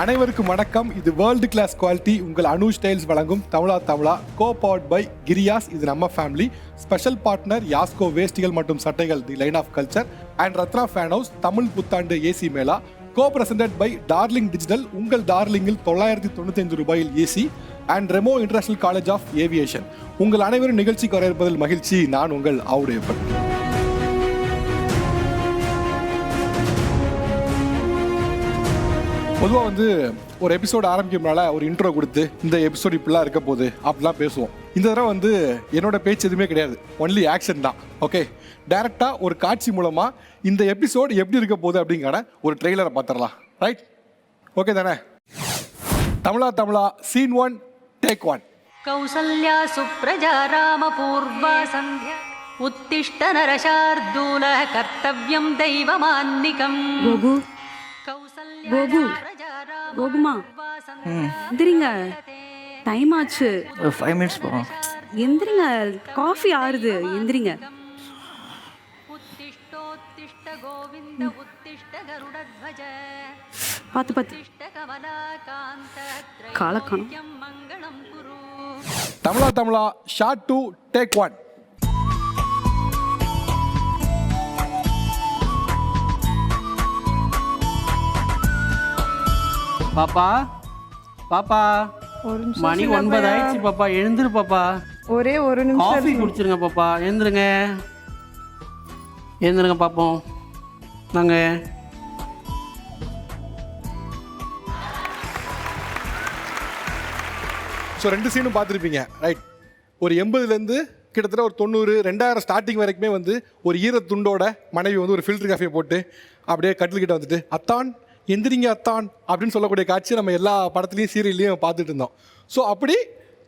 அனைவருக்கும் வணக்கம். இது வேர்ல்டு கிளாஸ் குவாலிட்டி உங்கள் அனு ஸ்டைல்ஸ் வழங்கும் Tamizha Tamizha co powered by கிரியாஸ். இது நம்ம ஃபேமிலி. ஸ்பெஷல் பார்ட்னர் யாஸ்கோ வேஷ்டிகள் மற்றும் சட்டைகள் the line of culture and Ratna fan house Tamil புத்தாண்டு AC mela. Co presented by darling digital. உங்கள் டார்லிங்கில் 995 ரூபாயில் AC and Remo international college of aviation. உங்கள் அனைவரும் நிகழ்ச்சிக்கு வரவேற்பதில் மகிழ்ச்சி. நான் உங்கள் ஆவுடையப்பன். பொதுவாக வந்து ஒரு எபிசோடு ஆரம்பிக்கிறதுனால ஒரு இன்ட்ரோ கொடுத்து இந்த எபிசோடு இப்படிலாம் இருக்க போகுது அப்படிலாம் பேசுவோம். இந்த தடவை வந்து என்னோட பேச்சு எதுவுமே கிடையாது, ஒன்லி ஆக்ஷன் தான். ஓகே, டைரக்டாக ஒரு காட்சி மூலமாக இந்த எபிசோடு எப்படி இருக்க போகுது அப்படிங்கிற ஒரு ட்ரெய்லரை பார்த்துடலாம். ரைட், ஓகே தானே? தமிழா தமிழா சீன் 1 டேக் 1. கௌசல்யா சுப்ரஜா ராம பூர்வா சந்தியா உத்திஷ்ட நரசார்தூல கர்த்தவ்யம் தெய்வமான்னிகம். கோகு கோகு கோகுமா எந்திரிங்க, டைம் ஆச்சு. ஒரு 5 மினிட்ஸ் போகும். எந்திரிங்க, காஃபி ஆறுது, எந்திரிங்க. பார்த்து பார்த்து காலக்கானம். Tamizha Tamizha short 2 take 1. பாப்பா பாப்பா, மணி 9 ஆயிடுச்சு பாப்பா, எழுந்துரு பாப்பா. ஒரே ஒரு நிமிஷம் காஃபி குடிச்சிருங்க பாப்பா, எழுந்துருங்க எழுந்துருங்க பாப்போம். நாங்க ஸோ 2 சீனும் பார்த்துருப்பீங்க. ரைட், ஒரு 80லேருந்து கிட்டத்தட்ட ஒரு 90 2000 ஸ்டார்டிங் வரைக்குமே வந்து ஒரு ஈரத்துண்டோட மனைவி வந்து ஒரு ஃபில்டர் காஃபியை போட்டு அப்படியே கட்டில்கிட்ட வந்துட்டு அத்தான் எந்திரிங்க அத்தான் அப்படின்னு சொல்லக்கூடிய காட்சி நம்ம எல்லா படத்துலையும் சீரியல்லையும் பார்த்துட்டு இருந்தோம். ஸோ அப்படி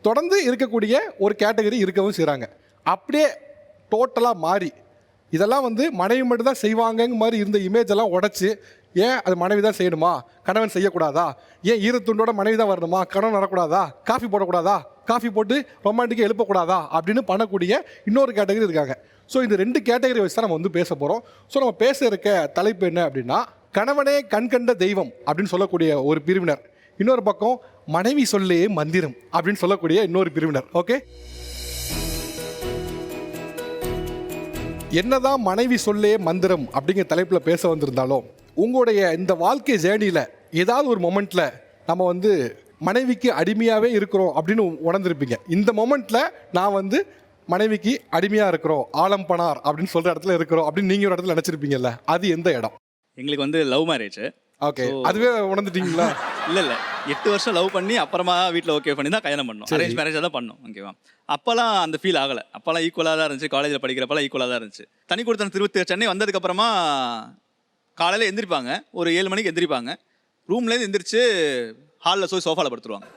தொடர்ந்து இருக்கக்கூடிய ஒரு கேட்டகரி இருக்கவும் செய்கிறாங்க. அப்படியே டோட்டலாக மாறி இதெல்லாம் வந்து மனைவி மட்டும் தான் செய்வாங்கங்க மாதிரி இருந்த இமேஜ் எல்லாம் உடச்சி, ஏன் அது மனைவி தான் செய்யணுமா, கணவன் செய்யக்கூடாதா, ஏன் ஈரத்துண்டோட மனைவி தான் வரணுமா, கணவன் வரக்கூடாதா, காஃபி போடக்கூடாதா, காஃபி போட்டு ரொமான்டிக்காக எழுப்பக்கூடாதா அப்படின்னு பண்ணக்கூடிய இன்னொரு கேட்டகரி இருக்காங்க. ஸோ இந்த 2 கேட்டகரி வச்சு தான் நம்ம வந்து பேச போகிறோம். ஸோ நம்ம பேச இருக்க தலைப்பு என்ன அப்படின்னா, கணவனே கண்கண்ட தெய்வம் அப்படின்னு சொல்லக்கூடிய ஒரு பிரிவினர், இன்னொரு பக்கம் மனைவி சொல்லே மந்திரம் அப்படின்னு சொல்லக்கூடிய இன்னொரு பிரிவினர். ஓகே, என்னதான் மனைவி சொல்லே மந்திரம் அப்படிங்கிற தலைப்பில் பேச வந்திருந்தாலும் உங்களுடைய இந்த வாழ்க்கை ஜேர்னியில் ஏதாவது ஒரு மொமெண்ட்டில் நம்ம வந்து மனைவிக்கு அடிமையாகவே இருக்கிறோம் அப்படின்னு உணர்ந்திருப்பீங்க. இந்த மொமெண்ட்டில் நான் வந்து மனைவிக்கு அடிமையாக இருக்கிறோம், ஆலம்பனார் அப்படின்னு சொல்கிற இடத்துல இருக்கிறோம் அப்படின்னு நீங்கள் ஒரு இடத்துல நினச்சிருப்பீங்கல்ல, அது எந்த இடம்? எங்களுக்கு வந்து லவ் மேரேஜ். ஓகே, அதுவே உணர்ந்துட்டீங்களா? இல்லை 8 வருஷம் லவ் பண்ணி அப்புறமா வீட்டில் ஓகே பண்ணி தான் கல்யாணம் பண்ணோம். அரேஞ்ச் மேரேஜாக தான் பண்ணோம். ஓகேவா, அப்போல்லாம் அந்த ஃபீல் ஆகலை. அப்போல்லாம் ஈக்குவலாக தான் இருந்துச்சு. காலேஜில் படிக்கிறப்பெல்லாம் ஈக்குவலாக தான் இருந்துச்சு. தனி கொடுத்தன திருப்பதி சென்னை வந்ததுக்கப்புறமா காலையில் எந்திரிப்பாங்க, ஒரு 7 மணிக்கு எந்திரிப்பாங்க. ரூம்லேருந்து எந்திரிச்சு ஹாலில் போய் சோஃபாவில் படுத்துருவாங்க.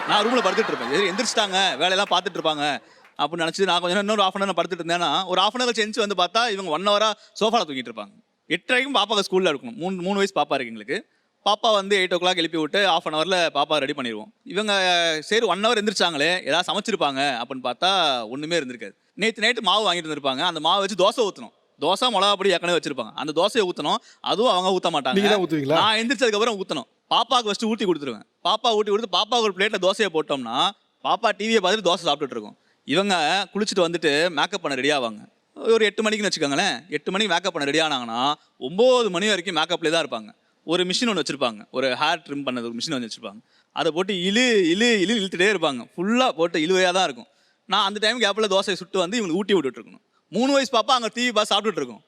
நான் ரூமில் படுத்துட்டு இருப்பேன். சரி எந்திரிச்சிட்டாங்க, வேலையெல்லாம் பார்த்துட்டு இருப்பாங்க அப்படின்னு நினச்சி நான் கொஞ்சம் இன்னொரு 1/2 hour படுத்துட்டு இருந்தேன்னா, ஒரு 1/2 hour செஞ்சு வந்து பார்த்தா இவங்க 1 hour சோஃபாவில் தூங்கிட்டு இருப்பாங்க. 8:30 பாப்பாவுக்கு ஸ்கூலில் இருக்கணும். 3 வயசு பாப்பா இருக்கு எங்களுக்கு. பாப்பா வந்து 8 o'clock எழுப்பி விட்டு 1/2 hour பாப்பா ரெடி பண்ணிடுவோம். இவங்க சரி 1 hour எந்திரிச்சாங்களே, ஏதாவது சமைச்சிருப்பாங்க அப்படின்னு பார்த்தா ஒன்றுமே இருந்திருக்காது. நைட்டு மாவு வாங்கிட்டு இருந்திருப்பாங்க. அந்த மாவு வச்சு தோசை ஊற்றணும். தோசை மிளகா பொடி ஏற்கனவே வச்சிருப்பாங்க. அந்த தோசையை ஊற்றணும். அதுவும் அவங்க ஊற்ற மாட்டாங்க. நான் எந்திரிச்சதுக்கப்புறம் ஊற்றணும். பாப்பாவுக்கு ஃபஸ்ட்டு ஊற்றி கொடுத்துருவேன். பாப்பா ஊற்றி கொடுத்து பாப்பாவுக்கு ஒரு பிளேட்டில் தோசையை போட்டோம்னா பாப்பா டிவியை பார்த்துட்டு தோசை சாப்பிட்டுட்டு இருக்கும். இவங்க குளிச்சுட்டு வந்துட்டு மேக்கப் பண்ண ரெடி ஆவாங்க. ஒரு 8 மணிக்குன்னு வச்சுக்கோங்களேன். 8 மணிக்கு மேக்கப் பண்ண ரெடி ஆனாங்கன்னா 9 மணி வரைக்கும் மேக்கப்லேயே தான் இருப்பாங்க. ஒரு மிஷின் ஒன்று வச்சுருப்பாங்க, ஒரு ஹேர் ட்ரிம் பண்ணது ஒரு மிஷின் ஒன்று வச்சுருப்பாங்க. அதை போட்டு இழுத்துட்டே இருப்பாங்க. ஃபுல்லாக போட்டு இழுவையாக தான் இருக்கும். நான் அந்த டைம் கேப்பில் தோசையை சுட்டு வந்து இவங்களுக்கு ஊட்டி விட்டுருக்கணும். 3 வயசு பாப்பா அங்கே டிவி பார்த்து சாப்பிட்டுட்டு இருக்கோம்.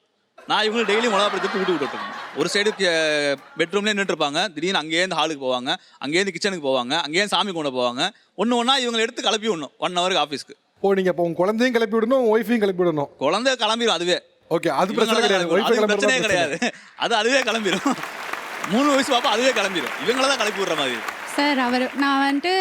நான் இவங்களுக்கு டெய்லி மிளகாப்படுத்தி ஊட்டி விட்டுருக்கணும். ஒரு சைடு பெட்ரூம்லேயே நின்றுருப்பாங்க. திடீர்னு அங்கேருந்து ஹாலுக்கு போவாங்க, அங்கேருந்து கிச்சனுக்கு போவாங்க, அங்கேருந்து சாமி கொண்டு போவாங்க. ஒன்றா இவங்களை எடுத்து கிளப்பி விடணும் 1 hour ஆஃபீஸ்க்கு. நீங்க இப்போ உங்க குழந்தையும் கிளப்பி விடணும், ஒய்ஃபையும் கிளப்பி விடணும். குழந்தை கிளம்பிடும் அதுவே. ஓகே, அது பிரச்சனை கிடையாது. பிரச்சனையே கிடையாது. அதுவே கிளம்பிடும். 3 வயசு பாப்பா அதுவே கிளம்பிடும். இவங்கள தான் கிளப்பி விடுற மாதிரி. சார் நான் வந்துட்டு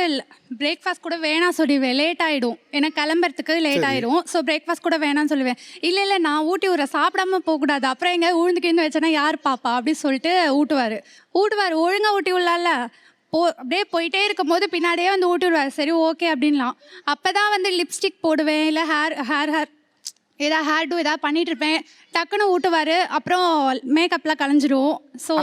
பிரேக்ஃபாஸ்ட் கூட வேணாம் சொல்லிடுவேன், லேட் ஆகிடும், எனக்கு கிளம்புறதுக்கு லேட் ஆகிடும். ஸோ பிரேக்ஃபாஸ்ட் கூட வேணாம்னு சொல்லுவேன். இல்லை நான் ஊட்டி விட்ற, சாப்பிடாம போகக்கூடாது, அப்புறம் எங்கே உழுந்துக்கின்னு வச்சேன்னா யார் பாப்பா அப்படின்னு சொல்லிட்டு ஊட்டுவார். ஒழுங்காக ஊட்டி விடலாம்ல. அப்படியே போயிட்டே இருக்கும் போது பின்னாடியே வந்து ஊட்டி விடுவார். சரி ஓகே அப்படின்லாம். அப்போ தான் வந்து லிப்ஸ்டிக் போடுவேன், இல்லை ஹேர் ஏதாவது ஹேர் டூ ஏதாவது பண்ணிட்டு இருப்பேன், டக்குன்னு ஊட்டுவார், அப்புறம் மேக்கப்லாம் கலைஞ்சிரும். ஸோ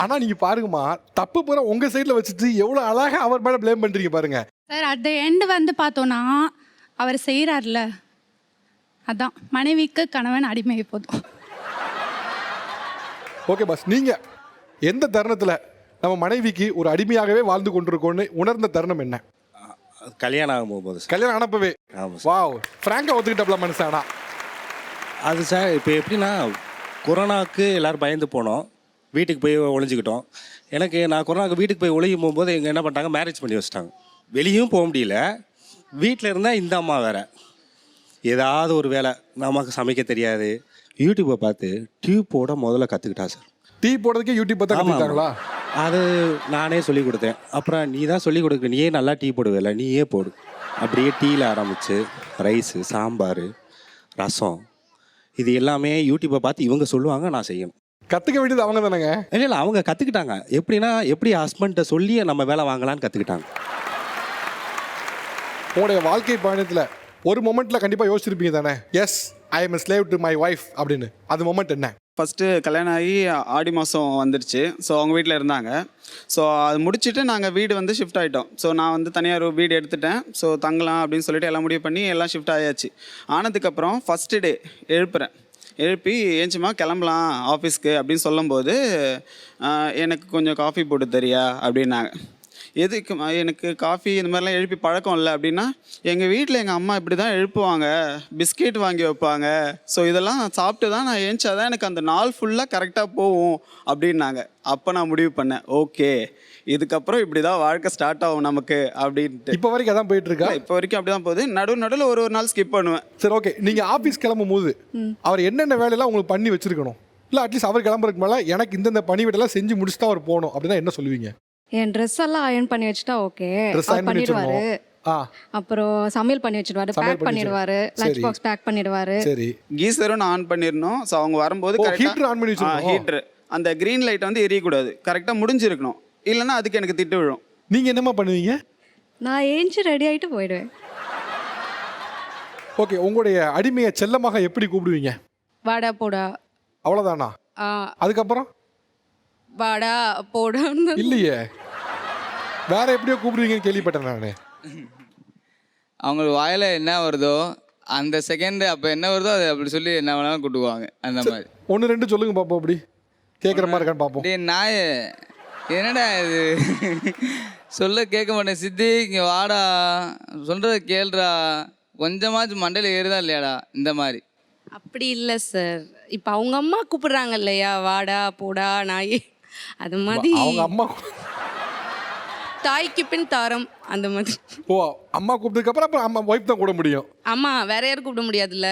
ஆனா நீங்க பாருங்கம்மா, தப்பு பூரா உங்க சைடுல வச்சுட்டு எவ்வளவு அழகா அவர் மேல ப்ளேம் பண்றீங்க பாருங்க. சார் அட் த எண்ட் வந்து பார்த்தோன்னா அவர் செய்கிறார்ல, அதான் மனைவிக்கு கணவன் அடிமை போதும். ஓகே பாஸ், நீங்க எந்த தருணத்துல நம்ம மனைவிக்கு ஒரு அடிமையாகவே வாழ்ந்து கொண்டிருக்கோம்னு உணர்ந்த தருணம் என்ன? கல்யாணம் ஆகும் போகும்போது சார். கல்யாணம் ஆனப்பவே. ஆமாம் சார். வாவ், ஃப்ராங்கா ஒத்துக்கிட்டப்பல மனுஷானா. அது சார் இப்போ எப்படின்னா, கொரோனாவுக்கு எல்லோரும் பயந்து போனோம், வீட்டுக்கு போய் ஒளிஞ்சிக்கிட்டோம். நான் கொரோனாவுக்கு வீட்டுக்கு போய் ஒளியும் போகும்போது எங்கள் என்ன பண்ணிட்டாங்க, மேரேஜ் பண்ணி வச்சிட்டாங்க. வெளியும் போக முடியல, வீட்டில் இருந்தால் இந்த அம்மா வேறு ஏதாவது ஒரு வேலை, நமக்கு சமைக்க தெரியாது, யூடியூப்பை பார்த்து டீ போட முதல்ல கற்றுக்கிட்டா சார். டீ போடுறதுக்கே யூடியூப் பார்த்தா கத்துக்கிட்டாங்களா? அது நானே சொல்லி கொடுத்தேன். அப்புறம் நீ தான் சொல்லி கொடுக்க, நீயே நல்லா டீ போடுவேல, நீயே போடு. அப்படியே டீயில் ஆரம்பித்து ரைஸு, சாம்பார், ரசம், இது எல்லாமே யூடியூப்பை பார்த்து இவங்க சொல்லுவாங்க, நான் செய்யணும். கத்துக்க வேண்டியது அவங்க தானேங்க? இல்லை அவங்க கற்றுக்கிட்டாங்க. எப்படின்னா, எப்படி ஹஸ்பண்ட்டை சொல்லி நம்ம வேலை வாங்கலான்னு கற்றுக்கிட்டாங்க. உங்களுடைய வாழ்க்கை பயணத்தில் ஒரு மொமெண்ட்டில் கண்டிப்பாக யோசிச்சிருப்பீங்க தானே, yes I am slave to my wife அப்படின்னு. அது மொமெண்ட் என்ன? ஃபஸ்ட்டு கல்யாணம் ஆகி ஆடி மாதம் வந்துடுச்சு. ஸோ அவங்க வீட்டில் இருந்தாங்க. ஸோ அது முடிச்சுட்டு நாங்கள் வீடு வந்து ஷிஃப்ட் ஆகிட்டோம். ஸோ நான் வந்து தனியாக ஒரு வீடு எடுத்துட்டேன். ஸோ தங்கலாம் அப்படின்னு சொல்லிட்டு எல்லாம் முடிவு பண்ணி எல்லாம் ஷிஃப்ட் ஆயாச்சு. ஆனதுக்கப்புறம் ஃபஸ்ட்டு டே எழுப்பி ஏஞ்சுமா கிளம்பலாம் ஆஃபீஸ்க்கு அப்படின்னு சொல்லும்போது, எனக்கு கொஞ்சம் காஃபி போட்டு தரியா அப்படின்னாங்க. எதுக்கு? எனக்கு காஃபி இந்த மாதிரிலாம் எழுப்பி பழக்கம் இல்லை அப்படின்னா, எங்கள் வீட்டில் எங்கள் அம்மா இப்படி தான் எழுப்புவாங்க, பிஸ்கெட் வாங்கி வைப்பாங்க, ஸோ இதெல்லாம் சாப்பிட்டு தான் நான் ஏஞ்சாதான் எனக்கு அந்த நாள் ஃபுல்லாக கரெக்டாக போகும் அப்படின்னாங்க. அப்போ நான் முடிவு பண்ணேன், ஓகே இதுக்கப்புறம் இப்படி தான் வாழ்க்கை ஸ்டார்ட் ஆகும் நமக்கு அப்படின்ட்டு. இப்போ வரைக்கும் அதான் போயிட்டு இருக்கா? இப்போ வரைக்கும் அப்படி தான் போகுது. நடுவில் ஒரு நாள் ஸ்கிப் பண்ணுவேன். சரி, ஓகே. நீங்கள் ஆஃபீஸ் கிளம்பும் போது அவர் என்னென்ன வேலையெல்லாம் உங்களுக்கு பண்ணி வச்சிருக்கணும், இல்லை அட்லீஸ்ட் அவர் கிளம்புறதுக்கு மேலே எனக்கு இந்தந்த பணி வீடெல்லாம் செஞ்சு முடிச்சுட்டு அவர் போகணும் அப்படின்னா என்ன சொல்லுவீங்க? என் ட்ரெஸ் எல்லாம் அயர்ன் பண்ணி வச்சுட்டா ஓகே, Dress iron பண்ணி பண்ணிடுவாரு. வச்சிடணும். அப்புறம் சமையல் பண்ணி வச்சிடுவாரு, சமையல் பேக் பண்ணி பண்ணிடுவாரு, வச்சிரு. லஞ்ச் சரி. பாக்ஸ் பேக் பண்ணிடுவாரு. சரி, கீசரும் நான் ஆன் பண்ணிடணும். ஸோ அவங்க வரும்போது ஹீட்டர் ஆன் பண்ணி வச்சிருக்கோம். ஹீட்ரு அந்த க்ரீன் லைட் வந்து எரியக்கூடாது, கரெக்டாக முடிஞ்சிருக்கணும். இல்லைன்னா அதுக்கு எனக்கு திட்டு விழும். நீங்கள் என்னம்மா பண்ணுவீங்க? நான் ஏஞ்சி ரெடி ஆகிட்டு போயிடுவேன். ஓகே, உங்களுடைய அடிமையை செல்லமாக எப்படி கூப்பிடுவீங்க? வாடா போடா. அவ்வளோதானா? அதுக்கப்புறம் வாடா போடான்னு இல்லையே, வேற எப்படியோ கூப்பிடுவீங்கன்னு கேள்விப்பட்டேன் நான். அவங்களுக்கு வாயில் என்ன வருதோ அந்த செகண்ட், அப்போ என்ன வருதோ அதை அப்படி சொல்லி என்ன வேணாலும் கூட்டுக்குவாங்க. அந்த மாதிரி 1 2 சொல்லுங்க பார்ப்போம், அப்படி கேட்குற மாதிரி இருக்கான்னு பார்ப்போம். டேய் நாயே, என்னடா இது சொல்ல கேட்க மாட்டேன் சித்தி, இங்கே வாடா, சொல்கிறத கேளுடா, கொஞ்சமாச்சும் மண்டையில் ஏறுதா இல்லையாடா, இந்த மாதிரி. அப்படி இல்லை சார். இப்போ அவங்க அம்மா கூப்பிடுறாங்க இல்லையா, வாடா போடா நாயே, அது மாதிரி அவங்க அம்மா தாய்க்கு பின் தாரம் அந்த மாதிரி. ஓ, அம்மா கூப்பிட்டதுக்கு அப்புறம் அம்மா ஒய்ஃப் தான் கூட முடியும். ஆமா, வேற யாரும் கூப்பிட முடியாதுல்ல.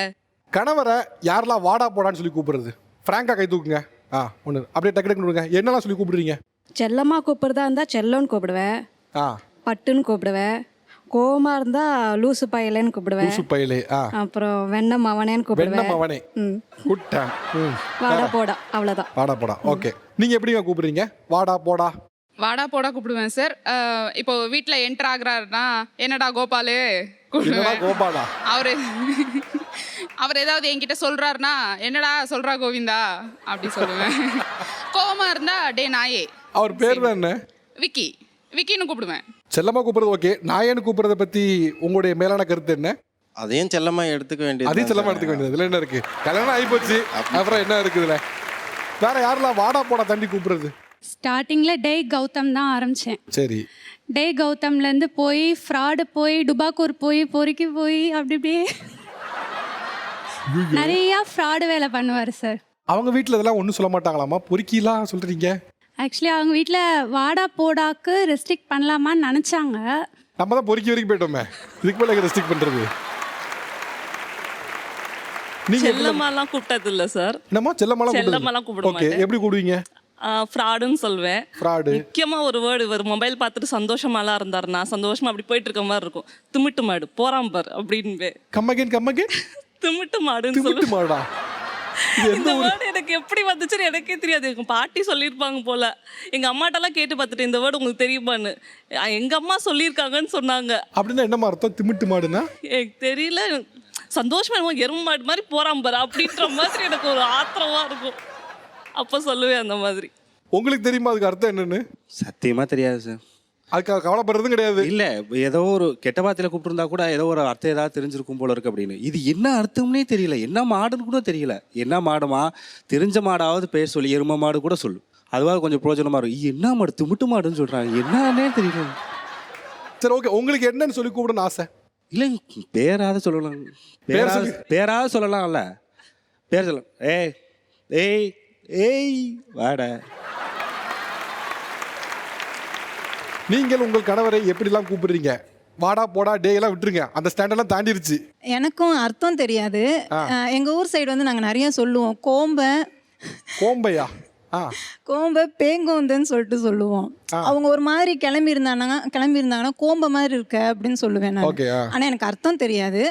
கணவரை யாரெல்லாம் வாடா போடான்னு சொல்லி கூப்பிடுறது? ஃப்ராங்கா கை தூக்குங்க. ஒன்று அப்படியே டக்கு டக்குன்னு விடுங்க. என்னெல்லாம் சொல்லி கூப்பிடுறீங்க? செல்லம்மா கூப்பிடுறதா இருந்தா செல்லோன்னு கூப்பிடுவேன், பட்டுன்னு கூப்பிடுவேன். கோவமா இருந்தா லூசு பயலேன்னு கூப்பிடுவேன், லூசு பயலே. அப்புறம் வெண்ணம் அவனேன்னு கூப்பிடுவேன். வெண்ணம் அவனே. குட்டேன். வாடா போடா, அவ்வளோதான். வாடா போடா. ஓகே, நீங்க எப்படிங்க கூப்பிடுறீங்க? வாடா போடா. வாடா போடா கூப்பிடுவேன் சார். இப்போ வீட்டில் என்டர் ஆகுறாருன்னா, என்னடா கோபாலு கூப்பிடுவேன். கோபாலா? அவர் ஏதாவது என்கிட்ட சொல்றாருன்னா, என்னடா சொல்றா கோவிந்தா அப்படி சொல்லுவேன். கோவமா இருந்தா டே நாயே. அவர் பேர் தான் என்ன? விக்கின்னு கூப்பிடுவேன். செல்லமா கூப்பிடுறது ஓகே. நாயன்னு கூப்பிடுறத பத்தி உங்களுடைய மேலான கருத்து என்ன? அதையும் செல்லமா எடுத்துக்க வேண்டியது. அதையும் செல்லமா எடுத்துக்க வேண்டியது. இதுல என்ன இருக்கு? கல்யாணம் ஆகி போச்சு, அப்புறம் என்ன இருக்குதுல? வேற யாரெல்லாம் வாடா போடா தண்டி கூப்பிடுறது? ஸ்டார்டிங்கில் டே கௌதம் தான் ஆரம்பித்தேன். சரி. டே கௌதம்லேருந்து போய் ஃப்ராடு போய் டுபாக்கூர் போய் பொறுக்கி போய் அப்படி இப்படியே நிறையா ஃப்ராடு வேலை பண்ணுவார் சார். அவங்க வீட்டில் இதெல்லாம் ஒன்றும் சொல்ல மாட்டாங்களாமா? பொறுக்கிலாம் சொல்கிறீங்க? ஆக்சுவலி அவங்க வீட்டில் வாடா போடாக்கு ரெஸ்ட்ரிக்ட் பண்ணலாமான்னு நினச்சாங்க. நம்ம தான் பொறுக்கி வரைக்கும் போயிட்டோமே, இதுக்கு மேலே ரெஸ்ட்ரிக்ட் பண்ணுறது. நீங்கள் செல்லம்மாலாம் கூப்பிட்டது இல்லை சார். என்னம்மா செல்லம்மாலாம் கூப்பிட ஓகே, எப்படி கூடுவீங்க? ஃப்ராடுன்னு சொல்வேன். ஃப்ராடு முக்கியமாக ஒரு வேர்டு, ஒரு மொபைல் பார்த்துட்டு சந்தோஷமாலாம் இருந்தாருன்னா, சந்தோஷமா அப்படி போயிட்டு இருக்க மாதிரி இருக்கும். திமிட்டு மாடு போறான் பார் அப்படின்னு. கம்மகேன் திமிட்டு மாடுன்னு திமிட்டு மாடா? இந்த வேர்டு எனக்கு எப்படி வந்துச்சுன்னு எனக்கே தெரியாது. எங்க பாட்டி சொல்லியிருப்பாங்க போல. எங்க அம்மாட்டெல்லாம் கேட்டு பார்த்துட்டு இந்த வேர்டு உங்களுக்கு தெரியுமான்னு. எங்க அம்மா சொல்லியிருக்காங்கன்னு சொன்னாங்க. அப்படின்னா என்னமா அர்த்தம்? திமிட்டு மாடுனா எனக்கு தெரியல. சந்தோஷமா என்னமோ எருமை மாடு மாதிரி போறான் பாரு அப்படின்ற மாதிரி எனக்கு ஒரு ஆத்திரமா இருக்கும். அப்போ சொல்லுவேன் அந்த மாதிரி. உங்களுக்கு தெரியுமா அதுக்கு அர்த்தம் என்னன்னு? சத்தியமாக தெரியாது சார். அதுக்காக கவலைப்படுறதும் கிடையாது. இல்லை, ஏதோ ஒரு கெட்ட வார்த்தையில் கூப்பிட்டுருந்தா கூட ஏதோ ஒரு அர்த்தம் ஏதாவது தெரிஞ்சிருக்கும் போல இருக்கு அப்படின்னு. இது என்ன அர்த்தம்னே தெரியல, என்ன மாடுன்னு கூட தெரியல. என்ன மாடுமா, தெரிஞ்ச மாடாவது பேர் சொல்லி, எருமை மாடு கூட சொல்லு, அதுவாக கொஞ்சம் பிரோஜனமாக இருக்கும். என்ன மாடு, திமுட்டு மாடுன்னு சொல்கிறாங்க, என்னன்னே தெரியல. சரி, ஓகே, உங்களுக்கு என்னன்னு சொல்லி கூப்பிடணும்னு ஆசை? இல்லை, பேராவது சொல்லலாம், பேராவது சொல்லலாம்ல. பேர் சொல்லலாம். ஏய் ஏய் ஏய் வாட. நீங்கள் உங்கள் கணவரை எப்படிலாம் கூப்பிடுறீங்க? வாடா போடா டே எல்லாம் விட்டுருங்க, அந்த ஸ்டாண்டர்ட்லாம் தாண்டிருச்சு. எனக்கும் அர்த்தம் தெரியாது. எங்கள் ஊர் சைடு வந்து நாங்கள் நிறைய சொல்லுவோம். கோம்பையா? கோம்பை பேங்கோந்தன்னு சொல்லிட்டு சொல்லுவோம். அவங்க ஒரு மாதிரி கிளம்பியிருந்தாங்கன்னா கோம்பை மாதிரி இருக்க அப்படின்னு சொல்லுவேன் நான். ஓகே. ஆனால் எனக்கு அர்த்தம் தெரியாது.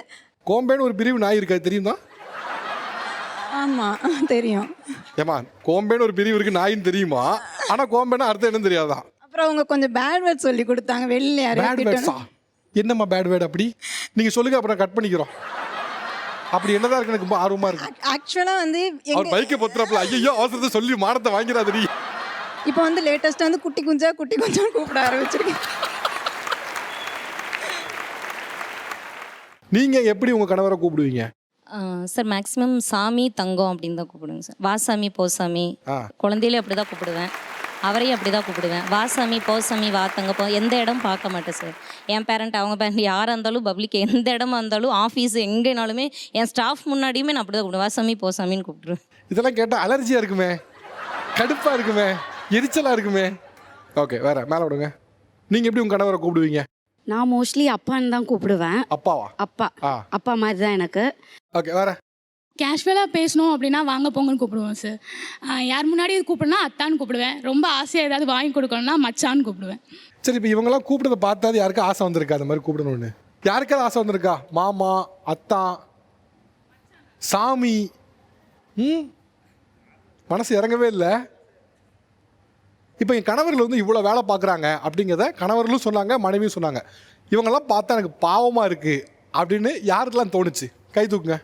கோம்பைன்னு ஒரு பிரிவு நாய் இருக்கா, தெரியுமா? ஆமாம், தெரியும். ஏமா, கோம்பைன்னு ஒரு பிரிவு இருக்கு நாயின்னு தெரியுமா? ஆனால் கோம்பைன்னா அர்த்தம் என்னன்னு தெரியாதான். அப்புறம் அவங்க கொஞ்சம் பேட் வேர்ட் சொல்லி கொடுத்தாங்க. வெளில யாரும் என்னம்மா பேட் வேர்ட் அப்படி? நீங்கள் சொல்லுங்க, அப்புறம் கட் பண்ணிக்கிறோம். அப்படி என்னதான் இருக்கு, எனக்கு ரொம்ப ஆர்வமா இருக்கு. ஆக்சுவலாக வந்து அவர் பைக்கை பொத்துறாப்புல, ஐயோ அவசரத்தை சொல்லி மானத்தை வாங்கிறாதடி. இப்போ வந்து லேட்டஸ்ட்டாக வந்து குட்டி குஞ்சா கூப்பிட ஆரம்பிச்சிருக்கேன். நீங்கள் எப்படி உங்கள் கணவரை கூப்பிடுவீங்க? சார் மேக்ஸிமம் சாமி தங்கம் அப்படின்னு தான் கூப்பிடுவேங்க சார். வாசாமி போசாமி, குழந்தையிலே அப்படி தான் கூப்பிடுவேன். அவரையும் அப்படி தான் கூப்பிடுவேன். வாசாமி போசாமி வா தங்க எந்த இடம் பார்க்க மாட்டேன் சார். என் பேரண்ட், அவங்க பேரண்ட், யாராக இருந்தாலும் பப்ளிக் எந்த இடமா இருந்தாலும், ஆஃபீஸ் எங்கேனாலுமே என் ஸ்டாஃப் முன்னாடியுமே நான் அப்படி தான் கூப்பிடுவேன். வாசாமி போசாமின்னு கூப்பிடுவேன். இதெல்லாம் கேட்டால் அலர்ஜியாக இருக்குமே, கடுப்பாக இருக்குமே, எரிச்சலாக இருக்குமே. ஓகே, வேற மேலே விடுங்க. நீங்கள் எப்படி உங்கள் கணவரை கூப்பிடுவீங்க? நான் மோஸ்ட்லி அப்பான்னு தான் கூப்பிடுவேன். அப்பாவா? அப்பா மாதிரி தான் எனக்கு. ஓகே, வேற. கேஷுவலாக பேசணும் அப்படின்னா வாங்க போங்கன்னு கூப்பிடுவோம் சார். யார் முன்னாடி கூப்பிடுனா அத்தான்னு கூப்பிடுவேன். ரொம்ப ஆசையாக ஏதாவது வாங்கி கொடுக்கணும்னா மச்சான்னு கூப்பிடுவேன். சரி, இப்போ இவங்கெல்லாம் கூப்பிடுறத பார்த்தாது யாருக்கா ஆசை வந்திருக்கா அந்த மாதிரி கூப்பிடணும்னு? யாருக்காவது ஆசை வந்திருக்கா? மாமா, அத்தான், சாமி. மனசு இறங்கவே இல்லை. இப்போ என் கணவர்கள் வந்து இவ்வளோ வேலை பார்க்குறாங்க அப்படிங்கிறத கணவர்களும் சொன்னாங்க, மனைவியும் சொன்னாங்க. இவங்கெல்லாம் பார்த்தா எனக்கு பாவமாக இருக்குது அப்படின்னு யாருக்கெல்லாம் தோணுச்சு? கை தூக்குங்க.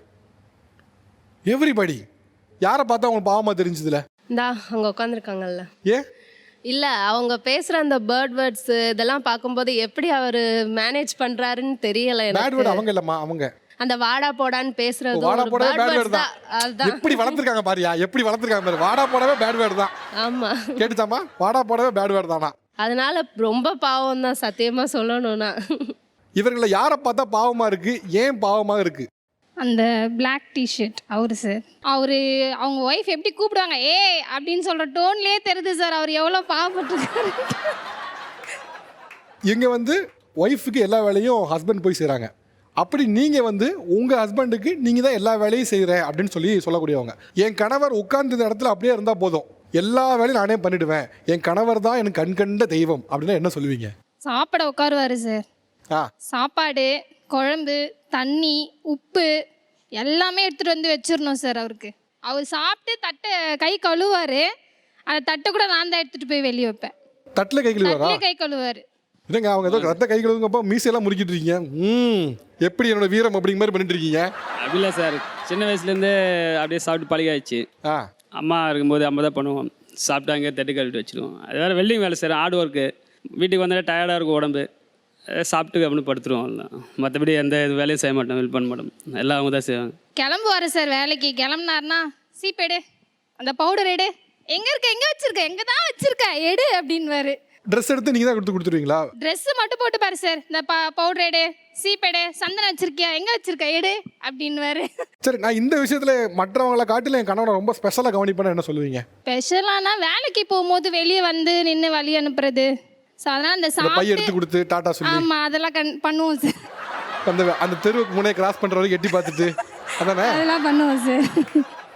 எவ்ரிபடி. யாரை பார்த்தா அவங்களுக்கு பாவமாக தெரிஞ்சதுல? இந்தா அவங்க உட்காந்துருக்காங்கல்ல. ஏன் இல்லை, அவங்க பேசுகிற அந்த பேர்ட் வேர்ட்ஸ் இதெல்லாம் பார்க்கும்போது எப்படி அவர் மேனேஜ் பண்ணுறாருன்னு தெரியலை. பேட் வேர்ட் அவங்க இல்லைம்மா, அவங்க அந்த வாடா போடான்னு பேசுறது வாடா போடவே பேட் வேர்ட் தான். எப்படி வளர்த்துருக்காங்க பாரியா, எப்படி வளர்த்துருக்காங்க பாரு. வாடா போடவே பேட் வேர்ட் தான். ஆமாம், கேட்டுச்சாமா? வாடா போடவே பேட் வேர்ட் தானா? அதனால ரொம்ப பாவம் தான் சத்தியமாக சொல்லணும்னா. இவர்களை யாரை பார்த்தா பாவமாக இருக்கு, ஏன் பாவமாக இருக்கு? அந்த பிளாக் டிஷர்ட் அவரு சார். அவங்க ஒய்ஃப் எப்படி கூப்பிடுவாங்க ஏ அப்படின்னு சொல்கிற டோன்லேயே தெரியுது சார் அவர் எவ்வளோ பாவப்பட்டிருக்காரு. இங்கே வந்து ஒய்ஃபுக்கு எல்லா வேலையும் ஹஸ்பண்ட் போய் செய்கிறாங்க. அப்படி நீங்கள் வந்து உங்கள் ஹஸ்பண்டுக்கு நீங்கள் தான் எல்லா வேலையும் செய்கிறேன் அப்படின்னு சொல்லக்கூடியவங்க. என் கணவர் உட்கார்ந்த இடத்துல அப்படியே இருந்தால் போதும், எல்லா வேலையும் நானே பண்ணிவிடுவேன், என் கணவர் தான் எனக்கு கண்கண்ட தெய்வம் அப்படின்னா என்ன சொல்லுவீங்க? சாப்பிட உட்காருவார் சார். சாப்பாடு, குழம்பு, தண்ணி, உப்பு எல்லாமே எடுத்துகிட்டு வந்து வச்சிடணும் சார் அவருக்கு. அவர் சாப்பிட்டு தட்டை கை கழுவார். அந்த தட்டை கூட நான் தான் எடுத்துகிட்டு போய் வெளியே வைப்பேன். தட்டில் கை கழுவார். இல்லைங்க, அவங்க ஏதோ ரத்த கை கழுவுங்கப்போ மீசையெல்லாம் முறுக்கிட்டு இருக்கீங்க. எப்படி என்னோட வீரம் அப்படிங்கிற மாதிரி பண்ணிட்டு இருக்கீங்க? அப்படி இல்லை சார், சின்ன வயசுலேருந்து அப்படியே சாப்பிட்டு பழகாயிடுச்சு. அம்மா இருக்கும்போது அம்மா தான் பண்ணுவோம். சாப்பிட்டாங்க தட்டு கழுவிட்டு வச்சுருவோம். அது வேறு வெல்டிங் வேலை சார், ஹார்ட் ஒர்க்கு. வீட்டுக்கு வந்தாலே டயர்டாக இருக்கும் உடம்பு, சாப்பிட்டு அப்படின்னு படுத்துருவோம். மற்றபடி எந்த வேலையும் செய்ய மாட்டோம், ஹெல்ப் பண்ண மாட்டோம், எல்லாம் அவங்க தான் செய்வாங்க. கிளம்புவார் சார் வேலைக்கு. கிளம்புனாருனா சீப்பேடு, அந்த பவுடர் எடு, எங்கே வச்சிருக்க, எங்கே தான் வச்சிருக்க எடு அப்படின்வாரு. ட்ரெஸ் எடுத்து நீங்கள் தான் கொடுத்துருவீங்களா? ட்ரெஸ் மட்டும் போட்டு பாரு சார், இந்த பவுடர் எடு, சீப்பேடு, சந்தனம் வச்சிருக்கியா, எங்கே வச்சிருக்க எடு அப்படின்வாரு. சரி, நான் இந்த விஷயத்தில் மற்றவங்களை காட்டில என் கணவனை ரொம்ப ஸ்பெஷலாக கவனிப்பேன்னு என்ன சொல்லுவீங்க? ஸ்பெஷலானா வேலைக்கு போகும்போது வெளியே வந்து நின்று வழி அனுப்புறது. ஸோ அதனால் அந்த பை எடுத்து கொடுத்து டாட்டா சொல்லி. ஆமாம், அதெல்லாம் பண்ணுவோம் சார். அந்த தெருவுக்கு முன்னே கிராஸ் பண்ணுற வரைக்கும் எட்டி பார்த்துட்டு அதானே அதெல்லாம் பண்ணுவோம் சார்.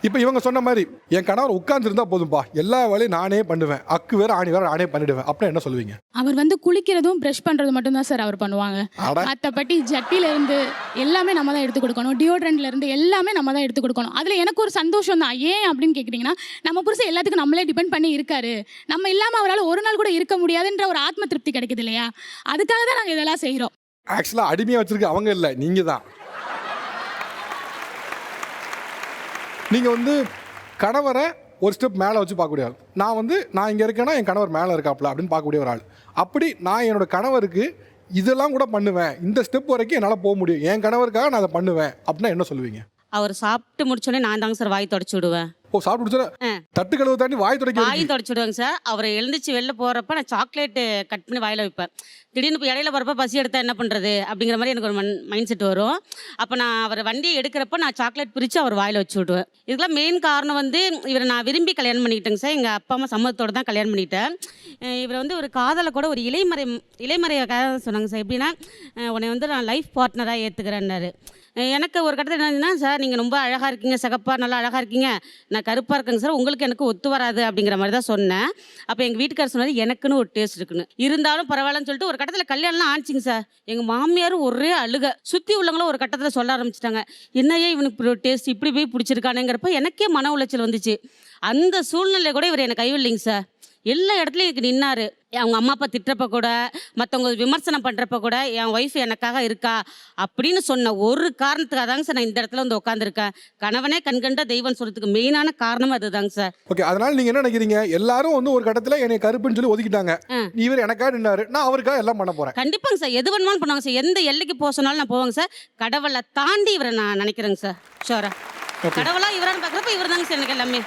இப்போ இவங்க சொன்ன மாதிரி என் கணவர் உட்கார்ந்துருந்தா போதும்பா, எல்லா வேலையும் நானே பண்ணுவேன், அக்கு வேற ஆணி வேற நானே பண்ணிடுவேன் அப்படின்னா என்ன சொல்லுவீங்க? அவர் வந்து குளிக்கிறதும் ப்ரஷ் பண்ணுறதும் மட்டும்தான் சார் அவர் பண்ணுவாங்க. மற்றபடி ஜட்டியிலேருந்து எல்லாமே நம்ம தான் எடுத்து கொடுக்கணும், டியோட்ரண்ட்லேருந்து எல்லாமே நம்ம தான் எடுத்து கொடுக்கணும். அதில் எனக்கு ஒரு சந்தோஷம் தான். ஏன் அப்படின்னு கேட்குறீங்கன்னா, நம்ம புருஷன் எல்லாத்துக்கும் நம்மளே டிபெண்ட் பண்ணி இருக்காரு, நம்ம இல்லாமல் அவரால் ஒரு நாள் கூட இருக்க முடியாதுன்ற ஒரு ஆத்ம திருப்தி கிடைக்குது இல்லையா? அதுக்காக தான் நாங்கள் இதெல்லாம் செய்கிறோம். ஆக்சுவலாக அடிமையாக வச்சிருக்க அவங்க இல்லை, நீங்கள் தான். நீங்கள் வந்து கணவரை ஒரு ஸ்டெப் மேலே வச்சு பார்க்கக்கூடிய ஆள். நான் இங்கே இருக்கேன்னா என் கணவர் மேலே இருக்காப்ல அப்படின்னு பார்க்கக்கூடிய ஒரு ஆள். அப்படி நான் என்னோட கணவருக்கு இதெல்லாம் கூட பண்ணுவேன், இந்த ஸ்டெப் வரைக்கும் என்னால் போக முடியும், என் கணவருக்காக நான் அதை பண்ணுவேன் அப்படின்னா என்ன சொல்லுவீங்க? அவர் சாப்பிட்டு முடிச்சோடனே நான் தாங்க சார் வாய் தொடச்சி விடுவேன். ஓ, சாப்பிட்டு முடிச்சா தட்டு கழுவு தாண்டி வாய் துடைக்க வாய் தொடச்சி விடுவாங்க சார். அவரை எழுந்துச்சு வெளில போகிறப்ப நான் சாக்லேட்டு கட் பண்ணி வாயில் வைப்பேன். திடீர்னு இப்போ இடையில போகிறப்ப பசி எடுத்தால் என்ன பண்ணுறது அப்படிங்கிற மாதிரி எனக்கு ஒரு மைண்ட் செட் வரும். அப்போ நான் அவர் வண்டியை எடுக்கிறப்ப நான் சாக்லேட் பிரித்து அவர் வாயில் வச்சு விடுவேன். இதுக்கெல்லாம் மெயின் காரணம் வந்து இவரை நான் விரும்பி கல்யாணம் பண்ணிக்கிட்டேங்க சார். எங்கள் அப்பா அம்மா சம்மதத்தோடு தான் கல்யாணம் பண்ணிக்கிட்டேன். இவரை வந்து ஒரு காதலை கூட ஒரு இலைமறையாக சொன்னாங்க சார். எப்படின்னா உன்னை வந்து நான் லைஃப் பார்ட்னராக ஏற்றுக்கிறேன்னாரு. எனக்கு ஒரு கட்டத்தில் என்னன்னா, சார் நீங்கள் ரொம்ப அழகாக இருக்கீங்க, சிகப்பாக நல்லா அழகாக இருக்கீங்க, நான் கருப்பாக இருக்கேங்க சார், உங்களுக்கு எனக்கு ஒத்து வராது அப்படிங்கிற மாதிரி தான் சொன்னேன். அப்போ எங்கள் வீட்டுக்காரர் சொன்னார் எனக்குன்னு ஒரு டேஸ்ட் இருக்குன்னு. இருந்தாலும் பரவாயில்லன்னு சொல்லிட்டு ஒரு கட்டத்தில் கல்யாணம்லாம் ஆச்சுங்க சார். எங்கள் மாமியாரும் ஒரே அழுக, சுற்றி உள்ளவங்களும் ஒரு கட்டத்தில் சொல்ல ஆரம்பிச்சிட்டாங்க, என்னையே இவனுக்கு இப்படி ஒரு டேஸ்ட் இப்படி போய் பிடிச்சிருக்கானுங்கிறப்ப எனக்கே மன உளைச்சல் வந்துச்சு. அந்த சூழ்நிலை கூட இவர் என்னை கைவில்லைங்க சார். எல்லா இடத்துலையும் எனக்கு நின்னாரு. அவங்க அம்மா அப்பா திட்டுறப்ப கூட, மற்றவங்க விமர்சனம் பண்ணுறப்ப கூட என் ஒய்ஃப் எனக்காக இருக்கா அப்படின்னு சொன்ன ஒரு காரணத்துக்காக தாங்க சார் நான் இந்த இடத்துல வந்து உட்காந்துருக்கேன். கணவனே கண்கண்ட தெய்வம் சொல்றதுக்கு மெயினான காரணம் அதுதாங்க சார். ஓகே, அதனால நீங்க என்ன நினைக்கிறீங்க? எல்லாரும் வந்து ஒரு கட்டத்தில் என்னை கருப்புன்னு சொல்லி ஒதுக்கிட்டாங்க, இவர் எனக்காக நின்னாரு, நான் அவருக்காக எல்லாம் பண்ண போறேன். கண்டிப்பாங்க சார், எது வேணுமாலும் பண்ணுவாங்க சார். எந்த எல்லைக்கு போக சொன்னாலும் நான் போவாங்க சார். கடவுளை தாண்டி இவரை நான் நினைக்கிறேங்க சார். ஷோரா கடவுளா இவரான்னு பார்க்குறப்ப இவர் தாங்க சார் எனக்கு எல்லாமே.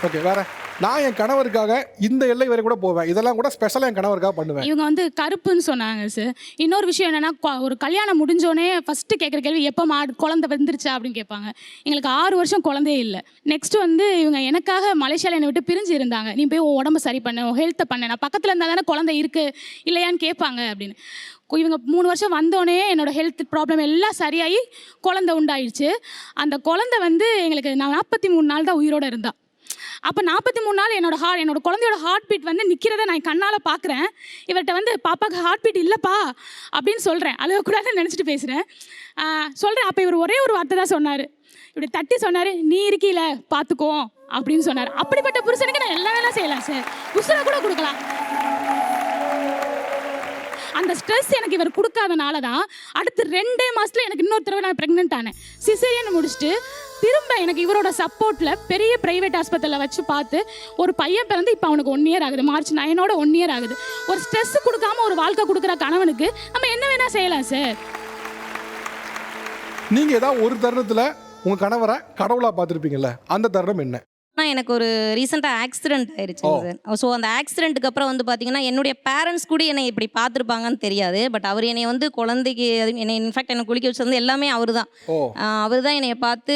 ஓகே, வேற நான் என் கணவருக்காக இந்த எல்லை வரை கூட போவேன், இதெல்லாம் கூட ஸ்பெஷலாக என் கணவருக்காக பண்ணுவேன். இவங்க வந்து கருப்புன்னு சொன்னாங்க சார். இன்னொரு விஷயம் என்னன்னா, ஒரு கல்யாணம் முடிஞ்சோடனே ஃபஸ்ட்டு கேட்குற கேள்வி எப்போ குழந்தை வந்துருச்சா அப்படின்னு கேட்பாங்க. எங்களுக்கு 6 வருஷம் குழந்தையே இல்லை. நெக்ஸ்ட் வந்து இவங்க எனக்காக மலேசியாவில் என்னை விட்டு பிரிஞ்சு இருந்தாங்க. நீ போய் உன் உடம்பு சரி பண்ண, உன் ஹெல்த்தை பண்ண, நான் பக்கத்தில் இருந்தால் தானே குழந்தை இருக்குது இல்லையான்னு கேட்பாங்க அப்படின்னு. இவங்க 3 வருஷம் வந்தோடனே என்னோடய ஹெல்த் ப்ராப்ளம் எல்லாம் சரியாகி குழந்தை உண்டாயிடுச்சு. அந்த குழந்தை வந்து எங்களுக்கு நான் 43 நாள் தான் உயிரோடு இருந்தா. அப்போ 43 நாள் என்னோட குழந்தையோட ஹார்ட் பீட் வந்து நிற்கிறத நான் கண்ணால் பார்க்குறேன். இவர்கிட்ட வந்து பாப்பாவுக்கு ஹார்ட் பீட் இல்லைப்பா அப்படின்னு சொல்கிறேன். அழுகக்கூடாதுன்னு நினச்சிட்டு பேசுகிறேன், சொல்கிறேன். அப்போ இவர் ஒரே ஒரு வார்த்தை தான் சொன்னார், இப்படி தட்டி சொன்னார், நீ இருக்கீல பார்த்துக்கோ அப்படின்னு சொன்னார். அப்படிப்பட்ட புருஷனுக்கு நான் எல்லா வேலையும் செய்யலாம் சார், உசுரை கூட கொடுக்கலாம். அந்த ஸ்ட்ரெஸ் எனக்கு இவர் கொடுக்காதனால தான் அடுத்து 2 மாதத்தில் எனக்கு இன்னொரு தடவை நான் ப்ரெக்னென்ட் ஆனேன். சிசேரியன் முடிச்சுட்டு திரும்ப எனக்கு இவரோட சப்போர்ட்டில் பெரிய ப்ரைவேட் ஆஸ்பத்திரியில் வச்சு பார்த்து ஒரு பையன் பிறந்து இப்போ அவனுக்கு 1 இயர் ஆகுது. மார்ச் 9 1 இயர் ஆகுது. ஒரு ஸ்ட்ரெஸ் கொடுக்காம ஒரு வாழ்க்கை கொடுக்குற கணவனுக்கு நம்ம என்ன வேணால் செய்யலாம் சார். நீங்கள் ஏதாவது ஒரு தருணத்தில் உங்கள் கணவரை கடவுளாக பார்த்துருப்பீங்கல்ல, அந்த தருணம் என்ன? ஆனால் எனக்கு ஒரு ரீசெண்டாக ஆக்சிடென்ட் ஆயிடுச்சுங்க சார். ஸோ அந்த ஆக்சிடென்ட்டுக்கு அப்புறம் வந்து பார்த்தீங்கன்னா என்னுடைய பேரண்ட்ஸ் கூட என்னை இப்படி பார்த்துருப்பாங்கன்னு தெரியாது. பட் அவர் என்னை வந்து குழந்தைக்கு என்னை இன்ஃபேக்ட் எனக்கு குளிக்க வச்சது வந்து எல்லாமே அவர் தான். அவர் தான் என்னைய பார்த்து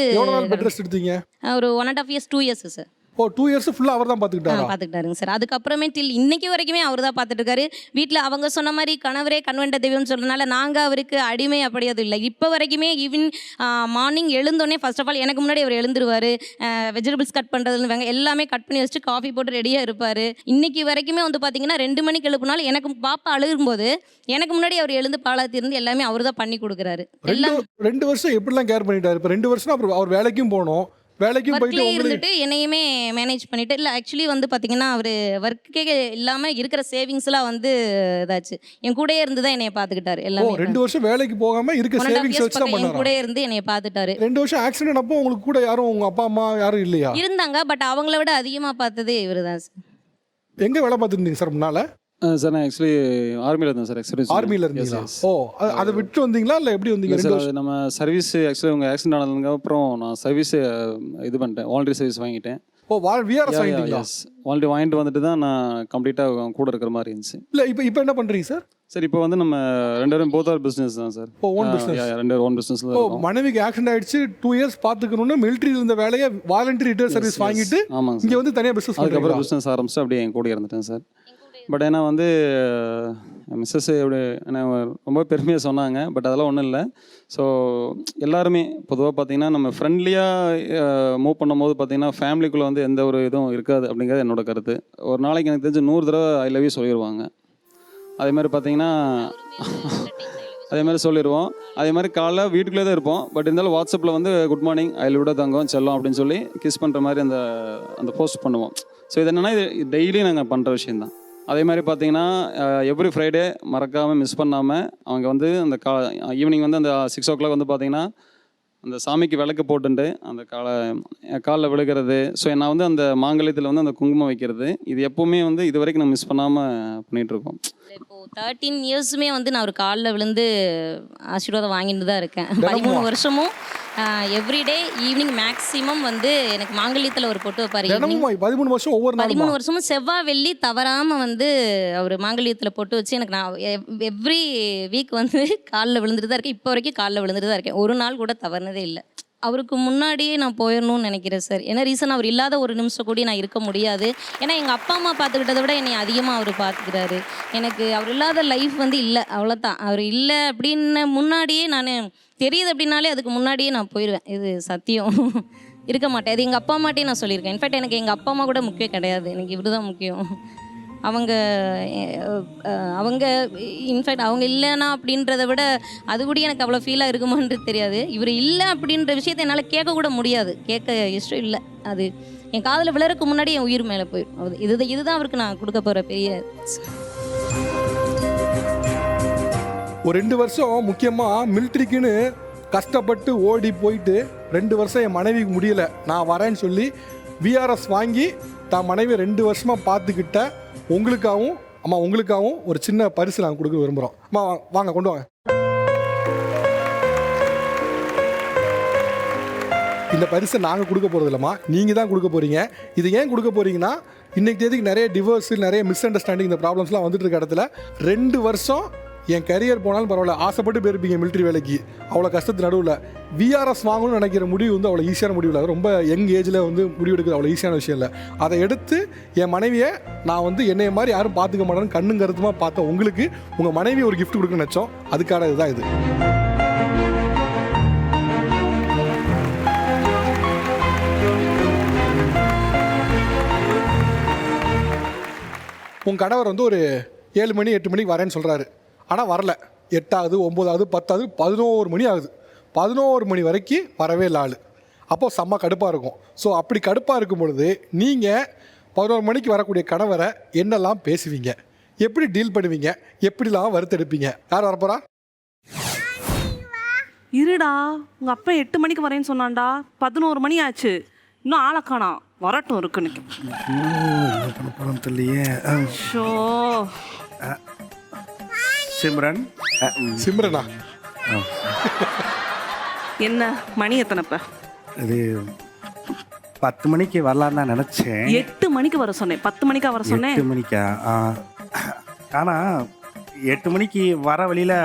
ஒரு 1.5 years 2 years சார். ஓ, 2 years ஃபுல்லாக அவர் தான் பார்த்துக்கிட்டாருங்க சார். அதுக்கப்புறமே டில் இன்னைக்கு வரைக்குமே அவர் தான் பார்த்துட்டு இருக்காரு. வீட்டில் அவங்க சொன்ன மாதிரி கணவரே கண்வெண்ட தெய்வம்னு சொல்றதுனால நாங்கள் அவருக்கு அடிமை அப்படி அது இல்லை. இப்போ வரைக்குமே ஈவன் மார்னிங் எழுந்தோடனே ஃபர்ஸ்ட் ஆஃப் ஆல் எனக்கு முன்னாடி அவர் எழுந்துருவார். வெஜிடபிள்ஸ் கட் பண்ணுறதுன்னு எல்லாமே கட் பண்ணி வச்சுட்டு காஃபி போட்டு ரெடியாக இருப்பார். இன்னைக்கு வரைக்குமே வந்து பார்த்தீங்கன்னா 2 மணிக்கு எழுப்புனாலும் எனக்கு பாப்பா அழுகும்போது எனக்கு முன்னாடி அவர் எழுந்து பாலாத்தி இருந்து எல்லாமே அவர் தான் பண்ணி கொடுக்குறாரு. 2 வருஷம் எப்படிலாம் கேர் பண்ணிட்டாரு? இப்போ 2 வருஷம் அப்புறம் அவர் வேலைக்கும் போகணும், வேலைக்கும் போயிட்டு இருந்துட்டு என்னையுமே மேனேஜ் பண்ணிட்டு இல்லை. ஆக்சுவலி வந்து பார்த்தீங்கன்னா அவர் ஒர்க்கே இல்லாமல் இருக்கிற சேவிங்ஸ்லாம் வந்து இதாச்சு. என் கூடயே இருந்து தான் என்னைய பார்த்துக்கிட்டாரு. எல்லாமே 2 வருஷம் வேலைக்கு போகாமல் இருக்க சேவிங்ஸ் வச்சு தான் பண்ணாரு. என் கூடயே இருந்து என்னைய பார்த்துட்டாரு. 2 வருஷம் ஆக்சிடென்ட் அப்போ உங்களுக்கு கூட யாரும் உங்கள் அப்பா அம்மா யாரும் இல்லையா? இருந்தாங்க, பட் அவங்கள விட அதிகமாக பார்த்ததே இவர் தான் சார். எங்கே வேலை பார்த்துருந்தீங்க சார் முன்னால்? சார் நான் ஆக்சுவலி ஆர்மியில் இருந்தேன் சார். எக்ஸ்பீரியன்ஸ் ஆர்மியில் இருந்தீங்களா? ஓ, அதை விட்டு வந்தீங்களா இல்லை எப்படி வந்தீங்க? சார் அது நம்ம சர்வீஸ் ஆக்சுவலி உங்கள் ஆக்சிடென்ட் ஆனதுக்கப்புறம் நான் சர்வீஸ் இது பண்ணிட்டேன், வாலண்டரி சர்வீஸ் வாங்கிட்டேன். ஓ, விஆர்எஸ் வாங்கிட்டீங்களா? வாலண்டரி வாங்கிட்டு வந்துட்டு தான் நான் கம்ப்ளீட்டாக கூட இருக்கிற மாதிரி இருந்துச்சு. இல்லை இப்போ என்ன பண்ணுறீங்க சார்? சார் இப்போ வந்து நம்ம 2 பேரும் போத் ஆர் பிஸ்னஸ் தான் சார். ஓ, ஓன் பிஸ்னஸ். 2 பேரும் ஓன் பிஸ்னஸ் தான். ஓ, மனைவிக்கு ஆக்சிடென்ட் ஆயிடுச்சு, 2 years பார்த்துக்கணும்னு மிலிட்டரியில் இருந்த வேலையை வாலண்டரி ரிட்டையர் சர்வீஸ் வாங்கிட்டு ஆமாங்க இங்கே வந்து தனியாக பிஸ்னஸ். அதுக்கப்புறம் பிஸ்னஸ் ஆரம்பிச்சு அப்படியே என் கூட இருந்துட்டேன் சார். பட் ஏன்னா வந்து மிஸ்ஸஸ் எப்படி என்ன ரொம்ப பெருமையாக சொன்னாங்க. பட் அதெல்லாம் ஒன்றும் இல்லை. ஸோ எல்லாருமே பொதுவாக பார்த்தீங்கன்னா நம்ம ஃப்ரெண்ட்லியாக மூவ் பண்ணும்போது பார்த்தீங்கன்னா ஃபேமிலிக்குள்ளே வந்து எந்த ஒரு இதுவும் இருக்காது அப்படிங்கிறது என்னோட கருத்து. ஒரு நாளைக்கு எனக்கு தெரிஞ்சு 100 தடவை ஐ லவ் யூ சொல்லிடுவாங்க. அதே மாதிரி பார்த்தீங்கன்னா அதே மாதிரி சொல்லிடுவோம். அதே மாதிரி காலைல வீட்டுக்குள்ளே தான் இருப்போம். பட் இருந்தாலும் வாட்ஸ்அப்பில் வந்து குட் மார்னிங், ஐ விட தங்கம் செல்லம் அப்படின்னு சொல்லி கிஸ் பண்ணுற மாதிரி அந்த போஸ்ட் பண்ணுவோம். ஸோ இது என்னென்னா இது டெய்லி நாங்கள் பண்ணுற விஷயந்தான். அதே மாதிரி பார்த்தீங்கன்னா எவ்ரி ஃப்ரைடே மறக்காமல் மிஸ் பண்ணாமல் அவங்க வந்து அந்த ஈவினிங் வந்து அந்த 6 o'clock வந்து பார்த்தீங்கன்னா அந்த சாமிக்கு விளக்கு போட்டுட்டு அந்த காலில் விழுகிறது. ஸோ நான் வந்து அந்த மாங்கல்யத்தில் வந்து அந்த குங்குமம் வைக்கிறது இது எப்போவுமே வந்து இது வரைக்கும் நான் மிஸ் பண்ணாமல் பண்ணிகிட்ருக்கோம். இப்போது 13 இயர்ஸுமே வந்து நான் ஒரு காலில் விழுந்து ஆசீர்வாதம் வாங்கிட்டு தான் இருக்கேன். 13 வருஷமும் எவ்ரிடே ஈவினிங் மேக்ஸிமம் வந்து எனக்கு மாங்கல்யத்தில் ஒரு பொட்டு வைப்பார். 13 வருஷம் ஒவ்வொரு 13 வருஷமும் செவ்வாய் வெள்ளி தவறாமல் வந்து அவர் மாங்கல்யத்தில் பொட்டு வச்சு எனக்கு நான் எவ்ரி வீக் வந்து காலில் விழுந்துட்டு தான் இருக்கேன். இப்போ வரைக்கும் காலில் விழுந்துட்டு தான் இருக்கேன். ஒரு நாள் கூட தவறுனதே இல்லை. அவருக்கு முன்னாடியே நான் போயிடணும்னு நினைக்கிறேன் சார். ஏன்னா ரீசன் அவர் இல்லாத ஒரு நிமிஷம் கூட நான் இருக்க முடியாது. ஏன்னா எங்கள் அப்பா அம்மா பார்த்துக்கிட்டதை விட என்னை அதிகமாக அவர் பார்த்துக்கிறாரு. எனக்கு அவர் இல்லாத லைஃப் வந்து இல்லை, அவ்வளோதான். அவர் இல்லை அப்படின்னு முன்னாடியே நான் தெரியுது அப்படின்னாலே அதுக்கு முன்னாடியே நான் போயிடுவேன். இது சத்தியம். இருக்க மாட்டேன். அது எங்கள் அப்பா அம்மாட்டையும் நான் சொல்லியிருக்கேன். இன்ஃபேக்ட் எனக்கு எங்கள் அப்பா அம்மா கூட முக்கியம் கிடையாது, எனக்கு இவர் தான் முக்கியம். அவங்க இன்ஃபேக்ட் அவங்க இல்லைனா அப்படின்றத விட அது கூட எனக்கு அவ்வளோ ஃபீலாக இருக்குமான்றது தெரியாது. இவர் இல்லை அப்படின்ற விஷயத்தை என்னால் கேட்கக்கூட முடியாது, கேட்க இஷ்டம் இல்லை. அது என் காதில் விழறதுக்கு முன்னாடி என் உயிர் மேலே போயிடும். இதுதான் அவருக்கு நான் கொடுக்க போகிற பெரிய. ஒரு 2 வருஷம் முக்கியமாக மிலிட்ரிக்குன்னு கஷ்டப்பட்டு ஓடி போயிட்டு 2 வருஷம் என் மனைவிக்கு முடியல, நான் வரேன்னு சொல்லி விஆர்எஸ் வாங்கி தான் மனைவி 2 வருஷமாக பார்த்துக்கிட்ட உங்களுக்காகவும் ஒரு சின்ன பரிசு நாங்கள் கொடுக்க விரும்புகிறோம். அம்மா வாங்க, கொண்டு வாங்க. இந்த பரிசை நாங்கள் கொடுக்க போகிறது இல்லைம்மா, நீங்கள் தான் கொடுக்க போகிறீங்க. இது ஏன் கொடுக்க போகிறீங்கன்னா, இன்றைக்கி தேதிக்கு நிறைய டிவோர்ஸ், நிறைய மிஸ் அண்டர்ஸ்டாண்டிங், இந்த ப்ராப்ளம்ஸ்லாம் வந்துட்டு இருக்க இடத்துல 2 வருஷம் என் கரியர் போனாலும் பரவாயில்ல, ஆசைப்பட்டு போயிருப்பீங்க மிலிட்ரி வேலைக்கு, அவ்வளோ கஷ்டத்து நடுவில் விஆர்எஸ் வாங்கணும்னு நினைக்கிற முடிவு வந்து அவ்வளோ ஈஸியான முடிவு இல்லை. ரொம்ப யங் ஏஜில் வந்து முடிவு எடுக்கிறது அவ்வளோ ஈஸியான விஷயம் இல்லை. அதை எடுத்து என் மனைவியை நான் வந்து என்னைய மாதிரி யாரும் பார்த்துக்க மாட்டேன்னு கண்ணும் கருத்துமாக பார்த்தேன். உங்களுக்கு உங்கள் மனைவி ஒரு கிஃப்ட் கொடுக்க நினச்சோம், அதுக்கான இதுதான் இது. உங்கள் கணவர் வந்து ஒரு 7 மணி 8 மணிக்கு வரேன்னு சொல்கிறாரு. ஆனால் வரல. 8 ஆகுது, 9 ஆகுது, 10 ஆகுது, 11 மணி ஆகுது. 11 மணி வரைக்கும் வரவே இல்லை ஆள். அப்போது செம்ம கடுப்பாக இருக்கும். ஸோ அப்படி கடுப்பாக இருக்கும் பொழுது நீங்கள் 11 மணிக்கு வரக்கூடிய கணவரை என்னெல்லாம் பேசுவீங்க, எப்படி டீல் பண்ணுவீங்க, எப்படிலாம் வறுத்தெடுப்பீங்க? யார் வரப்போறா? இருடா, உங்கள் அப்பா 8 மணிக்கு வரேன்னு சொன்னான்டா, 11 மணி ஆச்சு, இன்னும் ஆளக்கானா, வரட்டும் இருக்குன்னு. ஷோ சிம்ரனா என்ன மணி எத்தனைப்ப? அது 10 மணிக்கு வரலான்னு தான் நினச்சேன். 8 மணிக்கு வர சொன்னேன். 10 மணிக்கா வர சொன்னேன்? 8 மணிக்கா? ஆனால் 8 மணிக்கு வர வழியில்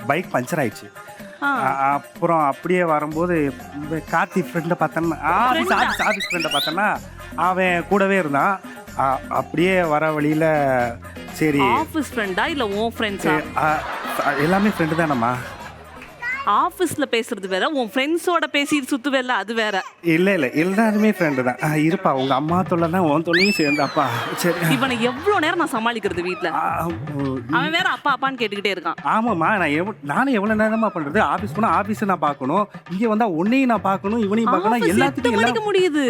பைக் பஞ்சர் ஆயிடுச்சு. அப்புறம் அப்படியே வரும்போது கார்த்தி ஃப்ரெண்டை பார்த்தேன்னா, ஆஃபீஸ் ஃப்ரெண்டை பார்த்தேன்னா அவன் கூடவே இருந்தான். அப்படியே வர வழியில் சரி. ஆஃபீஸ் ஃப்ரெண்டா இல்லை உன் ஃப்ரெண்ட்ஸா? எல்லாமே ஃப்ரெண்டு தானம்மா. ஆஃபீஸில் பேசுறது வேற, உன் ஃப்ரெண்ட்ஸோட பேசிட்டு சுற்றுவேல அது வேற. இல்லை எல்லாருமே ஃப்ரெண்டு தான். இருப்பா, உங்கள் அம்மா தொல்லைன்னா உன் தொல்லையும் சேர்ந்தாப்பா. சரி, இவனை எவ்வளோ நேரம் நான் சமாளிக்கிறது வீட்டில்? அவன் வேற அப்பா அப்பான்னு கேட்டுக்கிட்டே இருக்கான். ஆமாம்மா, நானும் எவ்வளோ நேரமா பண்ணுறது? ஆஃபீஸ் போனால் ஆஃபீஸை நான் பார்க்கணும், இங்கே வந்தால் உன்னையும் நான் பார்க்கணும், இவனையும் பார்க்கணும், எல்லாத்துக்கும் 8 மணிக்கு முடியுது.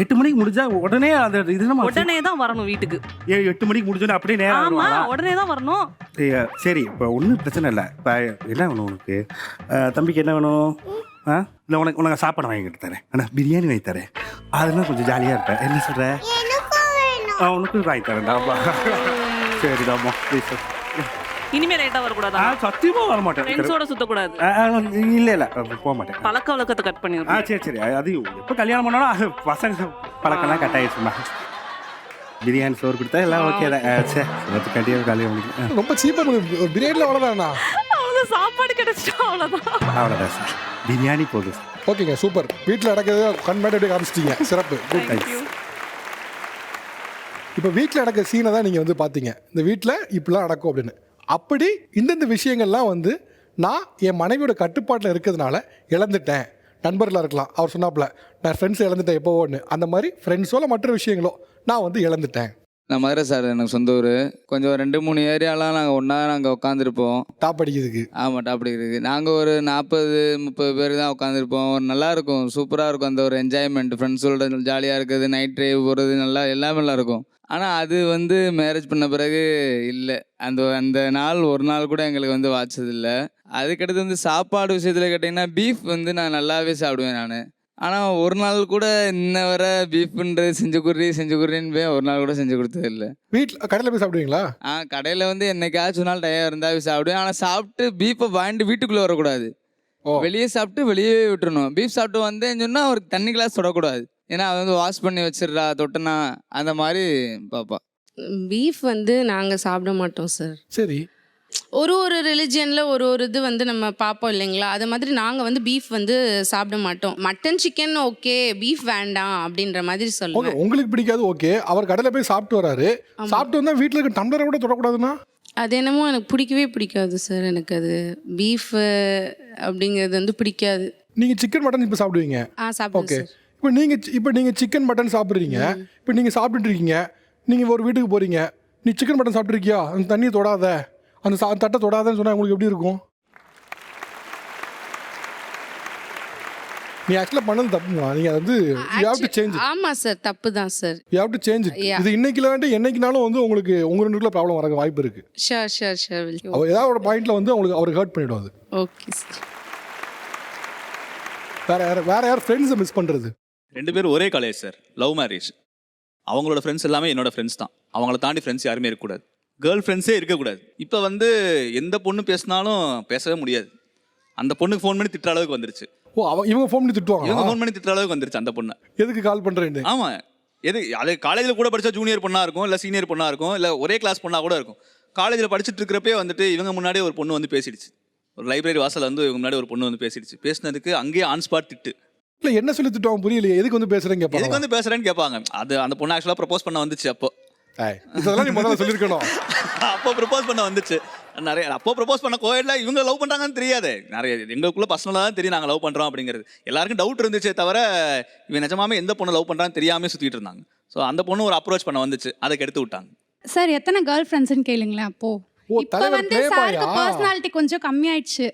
8 மணிக்கு முடிஞ்சா உடனே அந்த இது நம்ம உடனே தான் வரணும் வீட்டுக்கு. 8 மணிக்கு முடிஞ்சோன்னே அப்படியே நேரம் உடனே தான் வரணும். சரி, இப்போ ஒன்றும் பிரச்சனை இல்லை. இப்போ என்ன வேணும் உனக்கு? தம்பிக்கு என்ன வேணும்? இல்லை, உனக்கு சாப்பாடு வாங்கிட்டு தரேன். ஆனால் பிரியாணி வாங்கி தரேன், அதெல்லாம் கொஞ்சம் ஜாலியாக இருப்பேன். என்ன சொல்கிற? உனக்கும் வாங்கி தரேன்டாப்பா. சரிடாமா, ப்ளீஸ். இனிமேல் லேட்டாக வரக்கூடாது. சத்தியமாக வர மாட்டேன். ஃப்ரெண்ட்ஸோட சுற்றக்கூடாது. இல்லை போக மாட்டேன். பழக்க வழக்கத்தை கட் பண்ணிடுறேன். சரி, அது எப்போ கல்யாணம் பண்ணாலும் அது பசங்க பழக்கம்லாம் கட் ஆகிடுச்சுமா. பிரியாணி சோறு கொடுத்தா எல்லாம் ஓகே தான். சரி, கண்டிப்பாக காலியாக முடியும். ரொம்ப சீப்பாக பிரியாணியில் அவ்வளோதாண்ணா, சாப்பாடு கிடைச்சிட்டா அவ்வளோதான் சார். பிரியாணி போதும். ஓகேங்க, சூப்பர். வீட்டில் நடக்கிறது கண்மேட்டு எப்படி காமிச்சிட்டீங்க, சிறப்பு, குட். தேங்க்ஸ். இப்போ வீட்டில் நடக்கிற சீனை தான் நீங்கள் வந்து பார்த்தீங்க, இந்த வீட்டில் இப்படிலாம் நடக்கும் அப்படின்னு. அப்படி இந்தந்த விஷயங்கள்லாம் வந்து நான் என் மனைவியோட கட்டுப்பாட்டில் இருக்கிறதுனால இழந்துட்டேன். நண்பர்களாக இருக்கலாம், அவர் சொன்னாப்புல நான் ஃப்ரெண்ட்ஸை இழந்துட்டேன் எப்போ ஒன்று, அந்த மாதிரி ஃப்ரெண்ட்ஸோ இல்லை மற்ற விஷயங்களோ நான் வந்து இழந்துட்டேன். நான் மதுரை சார், எனக்கு சொந்த ஊர். கொஞ்சம் 2-3 ஏரியாலாம் நாங்கள் உட்காந்துருப்போம் டாப் அடிக்கிறதுக்கு. ஆமாம், டாப் அடிக்கிறதுக்கு. நாங்கள் ஒரு 40-30 பேர் தான் உட்காந்துருப்போம். நல்லாயிருக்கும், சூப்பராக இருக்கும். அந்த ஒரு என்ஜாய்மெண்ட், ஃப்ரெண்ட்ஸோட ஜாலியாக இருக்குது, நைட் ட்ரைவ் போகிறது, நல்லா எல்லாமே நல்லாயிருக்கும். ஆனால் அது வந்து மேரேஜ் பண்ண பிறகு இல்லை. அந்த அந்த நாள் ஒரு நாள் கூட எங்களுக்கு வந்து வாய்ச்சதில்லை. அதுக்கடுத்து வந்து சாப்பாடு விஷயத்தில் கேட்டிங்கன்னா பீஃப் வந்து நான் நல்லாவே சாப்பிடுவேன் நான். ஆனால் ஒரு நாள் கூட இன்ன வர பீஃப்ன்றது செஞ்சு குர்றின்னு போய் ஒரு நாள் கூட செஞ்சு கொடுத்தது இல்லை. வீட்டில் கடையில் போய் சாப்பிடுவீங்களா? கடையில் வந்து என்னைக்காச்சும் ஒரு நாள் டயம் இருந்தால் சாப்பிடுவேன். ஆனால் சாப்பிட்டு பீஃபை வாங்கிட்டு வீட்டுக்குள்ளே வரக்கூடாது. வெளியே சாப்பிட்டு வெளியே விட்டுறணும். பீஃப் சாப்பிட்டு வந்தேன்னு சொன்னால் ஒரு தண்ணி கிளாஸ் தொடக்கூடாது. ஏன்னா அது வந்து வாஷ் பண்ணி வச்சிடுறா தொட்டனா அந்த மாதிரி பாப்பா. பீஃப் வந்து நாங்கள் சாப்பிட மாட்டோம் சார். சரி. ஒரு ரிலிஜியனில் ஒரு இது வந்து நம்ம பார்ப்போம் இல்லைங்களா? அது மாதிரி நாங்கள் வந்து பீஃப் வந்து சாப்பிட மாட்டோம். மட்டன் சிக்கன் ஓகே, பீஃப் வேண்டாம் அப்படின்ற மாதிரி ஓகே, சொல்லுவோம். உங்களுக்கு பிடிக்காது. ஓகே, அவர் கடையில் போய் சாப்பிட்டு வராரு. சாப்பிட்டு வந்தால் வீட்டில் இருக்க டம்ளரை கூட தொடக்கூடாதுன்னா? அது என்னமோ எனக்கு பிடிக்கவே பிடிக்காது சார். எனக்கு அது பீஃப் அப்படிங்கிறது வந்து பிடிக்காது. நீங்கள் சிக்கன் மட்டன் இப்போ சாப்பிடுவீங்க? சாப்பிடுவேன் ஓகே. சார். இப்போ நீங்கள் சிக்கன் மட்டன் சாப்பிட்றீங்க. இப்போ நீங்கள் சாப்பிட்டுட்டு இருக்கீங்க. நீங்கள் ஒரு வீட்டுக்கு போகிறீங்க. நீ சிக்கன் மட்டன் சாப்பிட்ருக்கியா? அந்த தண்ணியை தொடாத, அந்த தட்டை தொடாதன்னு சொன்னால் உங்களுக்கு எப்படி இருக்கும்? நீ ஆக்சுவலாக பண்ணது தப்புமா. நீங்கள் வந்து யூ ஹேவ் டு சேஞ்ச். ஆமாம் சார், தப்பு தான் sir. You have to change. இது இன்னைக்கு இல்லாட்டி என்னைக்குனாலும் வந்து உங்களுக்கு உங்க ரெண்டுக்குள்ள ப்ராப்ளம் வர வாய்ப்பு இருக்கு. ஷூர். ஏதாவது ஒரு பாயிண்ட்ல வந்து உங்களுக்கு அவர் ஹர்ட் பண்ணிடும் அது. Okay sir. வேற யார் ஃப்ரெண்ட்ஸை மிஸ் பண்ணுறது? 2 பேரும் ஒரே காலேஜ் சார், லவ் மேரேஜ். அவங்களோட ஃப்ரெண்ட்ஸ் எல்லாமே என்னோட ஃப்ரெண்ட்ஸ் தான். அவங்கள தாண்டி ஃப்ரெண்ட்ஸ் யாருமே இருக்கக்கூடாது. கேர்ள் ஃப்ரெண்ட்ஸே இருக்கக்கூடாது. இப்போ வந்து எந்த பொண்ணு பேசினாலும் பேசவே முடியாது. அந்த பொண்ணுக்கு ஃபோன் பண்ணி திட்டுற அளவுக்கு வந்துருச்சு. இவங்க ஃபோன் பண்ணி திட்டுவாங்க. இவங்க ஃபோன் பண்ணி திட்டுற அளவுக்கு வந்துருச்சு அந்த பொண்ணை. எதுக்கு கால் பண்ணுறேன்னு? ஆமாம், அது காலேஜில் கூட படித்தா ஜூனியர் பொண்ணாக இருக்கும், இல்லை சீனியர் பொண்ணாக இருக்கும், இல்லை ஒரே கிளாஸ் பொண்ணாக கூட இருக்கும். காலேஜில் படிச்சுட்டு இருக்கிறப்பே வந்துட்டு இவங்க முன்னாடியே ஒரு பொண்ணு வந்து பேசிடுச்சு. ஒரு லைப்ரரி வாசல் வந்து இவங்க முன்னாடி ஒரு பொண்ணு வந்து பேசிடுச்சு. பேசினதுக்கு அங்கேயே ஆன் ஸ்பாட் திட்டு. இல்லை, என்ன சொல்லி திட்டுவாங்க புரியலையே. எதுக்கு வந்து பேசுகிறேன்னு கேட்பாங்க. எதுக்கு வந்து பேசுகிறேன்னு கேட்பாங்க. அது அந்த பொண்ணு ஆக்சுவலாக ப்ரப்போஸ் பண்ண வந்துச்சு. அப்போ இதெல்லாம் நீ முதல்ல சொல்லியிருக்கணும். அப்போ ப்ரப்போஸ் பண்ண வந்துச்சு. அப்போ ப்ரப்போஸ் பண்ண கோயில்ல இவங்க லவ் பண்ணுறாங்கன்னு தெரியாது. எங்களுக்குள்ள பர்சனலாக தான் தெரியும் நாங்கள் லவ் பண்ணுறோம் அப்படிங்கிறது. எல்லாருக்கும் டவுட் இருந்துச்சே தவிர இவன் நிஜமாவே எந்த பொண்ணு லவ் பண்ணுறான்னு தெரியாமல் சுற்றிட்டு இருந்தாங்க. ஸோ அந்த பொண்ணு ஒரு அப்ரோச் பண்ண வந்துச்சு, அதுக்கு எடுத்து விட்டாங்க. சார் எத்தனை கேர்ள் ஃப்ரெண்ட்ஸ்ன்னு கேளுங்களேன். இப்போ வந்து சாருக்கு பர்சனாலிட்டி கொஞ்சம் கம்மியாயிடுச்சு.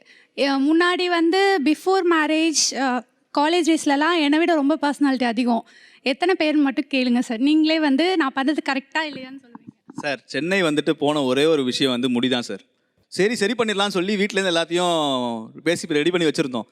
முன்னாடி வந்து பிஃபோர் மேரேஜ் காலேஜ் டேஸ்லலாம் என்னை விட ரொம்ப பர்சனாலிட்டி அதிகம். எத்தனை பேர் மட்டும் கேளுங்க சார். நீங்களே வந்து நான் பண்ணது கரெக்டாக இல்லையான்னு சொல்லுவீங்க சார். சென்னை வந்துட்டு போன ஒரே ஒரு விஷயம் வந்து முடிதான் சார். சரி பண்ணிடலாம்னு சொல்லி வீட்டிலேருந்து எல்லாத்தையும் பேசி ரெடி பண்ணி வச்சுருந்தோம்.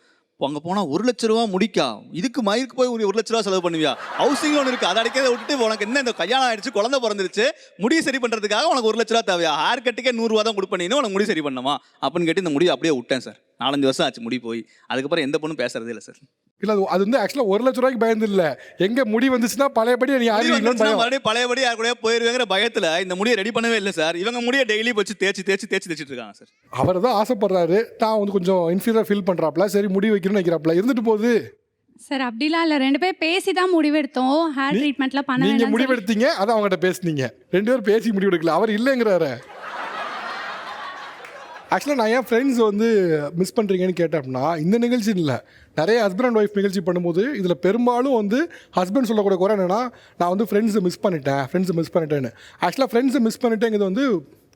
அங்கே போனால் 1 லட்ச ரூபா முடிக்கா. இதுக்கு மயிருக்கு போய் 1 லட்ச ரூபா செலவு பண்ணுவியா? ஹவுசிங் லோன் இருக்குது, அதை அடிக்கிறத விட்டுட்டு உனக்கு என்ன இந்த கல்யாணம் ஆயிடுச்சு, குழந்தை பிறந்துருச்சு, முடியை சரி பண்ணுறதுக்காக உனக்கு 1 லட்ச ரூபா தேவையா? ஹேர் கட்டுக்கே 100 ரூபா தான் கொடுப்பேன்னு உனக்கு முடி சரி பண்ணமா அப்படின்னு கேட்டு இந்த முடியை அப்படியே விட்டேன் சார். 4-5 வருஷம் ஆச்சு முடி போய். அதுக்கப்புறம் எந்த பொண்ணும் பேசுறதே இல்லை சார். இல்லை, அது வந்து ஆக்சுவலாக 1 லட்ச ரூபாய்க்கு பயந்து இல்லை. எங்கே முடி வந்துச்சுன்னா பழையபடி நீ மறுபடியும் பழையபடி யார் கூட போயிருவேங்கிற பயத்தில் இந்த முடியை ரெடி பண்ணவே இல்லை சார். இவங்க முடியை டெய்லி வச்சு தேய்ச்சிட்டு இருக்காங்க சார். அவர் தான் ஆசைப்படுறாரு, தான் வந்து கொஞ்சம் இன்ஃபீரியராக ஃபீல் பண்ணுறாப்ல. சரி முடி வைக்கணும்னு வைக்கிறாப்ல, இருந்துட்டு போகுது சார். அப்படிலாம் இல்லை, 2 பேர் பேசி தான் முடிவெடுத்தோம். ஹேர் ட்ரீட்மெண்ட்லாம் பண்ண நீங்கள் முடிவெடுத்தீங்க, அதான் அவங்ககிட்ட பேசுனீங்க. 2 பேரும் பேசி முடிவெடுக்கல, அவர் இல்லைங்கிறாரு. ஆக்சுவலாக நான் ஏன் ஃப்ரெண்ட்ஸ் வந்து மிஸ் பண்ணுறீங்கன்னு கேட்டேன் அப்படின்னா, இந்த நிகழ்ச்சி இல்லை, நிறைய ஹஸ்பண்ட் அண்ட் ஒய்ஃப் நிகழ்ச்சி பண்ணும்போது இதில் பெரும்பாலும் வந்து ஹஸ்பண்ட் சொல்லக்கூடிய குறை என்னென்னா, நான் வந்து ஃப்ரெண்ட்ஸை மிஸ் பண்ணிட்டேன்னு. ஆக்சுவலாக ஃப்ரெண்ட்ஸை மிஸ் பண்ணிட்டேங்கிறது வந்து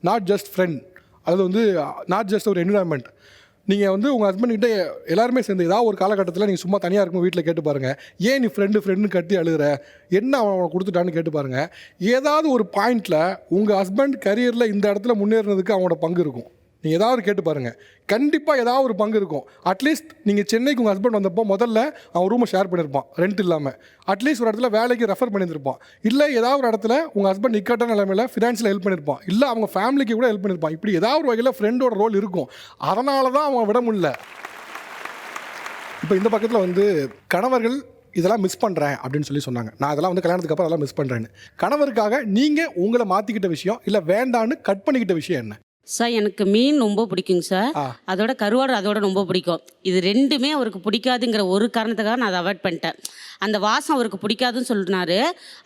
நாட் ஜஸ்ட் ஃப்ரெண்ட், அது வந்து நாட் ஜஸ்ட் ஒரு என்விரான்மெண்ட். நீங்கள் வந்து உங்கள் ஹஸ்பண்ட்கிட்ட எல்லாருமே சேர்ந்து ஏதாவது ஒரு காலகட்டத்தில் நீங்கள் சும்மா தனியாக இருக்கும் வீட்டில் கேட்டு பாருங்கள், ஏன் நீ ஃப்ரெண்டுன்னு கட்டி அழுகிற, என்ன அவனை கொடுத்துட்டான்னு கேட்டு பாருங்கள். ஏதாவது ஒரு பாயிண்டில் உங்கள் ஹஸ்பண்ட் கரியரில் இந்த இடத்துல முன்னேறினதுக்கு அவனோட பங்கு இருக்கும். நீங்கள் ஏதாவது கேட்டு பாருங்கள், கண்டிப்பாக ஏதாவது ஒரு பங்கு இருக்கும். அட்லீஸ்ட் நீங்கள் சென்னைக்கு உங்கள் ஹஸ்பண்ட் வந்தப்போ முதல்ல அவன் ரூமை ஷேர் பண்ணியிருப்பான் ரெண்ட் இல்லாமல். அட்லீஸ்ட் ஒரு இடத்துல வேலைக்கு ரெஃபர் பண்ணியிருப்பான். இல்லை ஏதாவது ஒரு இடத்துல உங்கள் ஹஸ்பண்ட் நிக்கட்டான நிலைமையில் ஃபினான்ஷியல் ஹெல்ப் பண்ணியிருப்பான். இல்லை அவங்க ஃபேமிலிக்கு கூட ஹெல்ப் பண்ணியிருப்பான். இப்படி ஏதாவது ஒரு வகையில் ஃப்ரெண்டோட ரோல் இருக்கும். அதனால தான் அவன் விட முடியல. இப்போ இந்த பக்கத்தில் வந்து கணவர்கள் இதெல்லாம் மிஸ் பண்ணுறேன் அப்படின்னு சொல்லி சொன்னாங்க. நான் அதெல்லாம் வந்து கல்யாணத்துக்கு அப்புறம் அதெல்லாம் மிஸ் பண்ணுறேன்னு. கணவருக்காக நீங்கள் உங்களை மாற்றிக்கிட்ட விஷயம், இல்லை வேண்டான்னு கட் பண்ணிக்கிட்ட விஷயம் என்ன? சார் எனக்கு மீன் ரொம்ப பிடிக்குங்க சார். அதோட கருவாடு அதோட ரொம்ப பிடிக்கும். இது 2மே அவருக்கு பிடிக்காதுங்கிற ஒரு காரணத்துக்காக நான் அதை அவாய்ட் பண்ணிட்டேன். அந்த வாசம் அவருக்கு பிடிக்காதுன்னு சொல்லினாரு.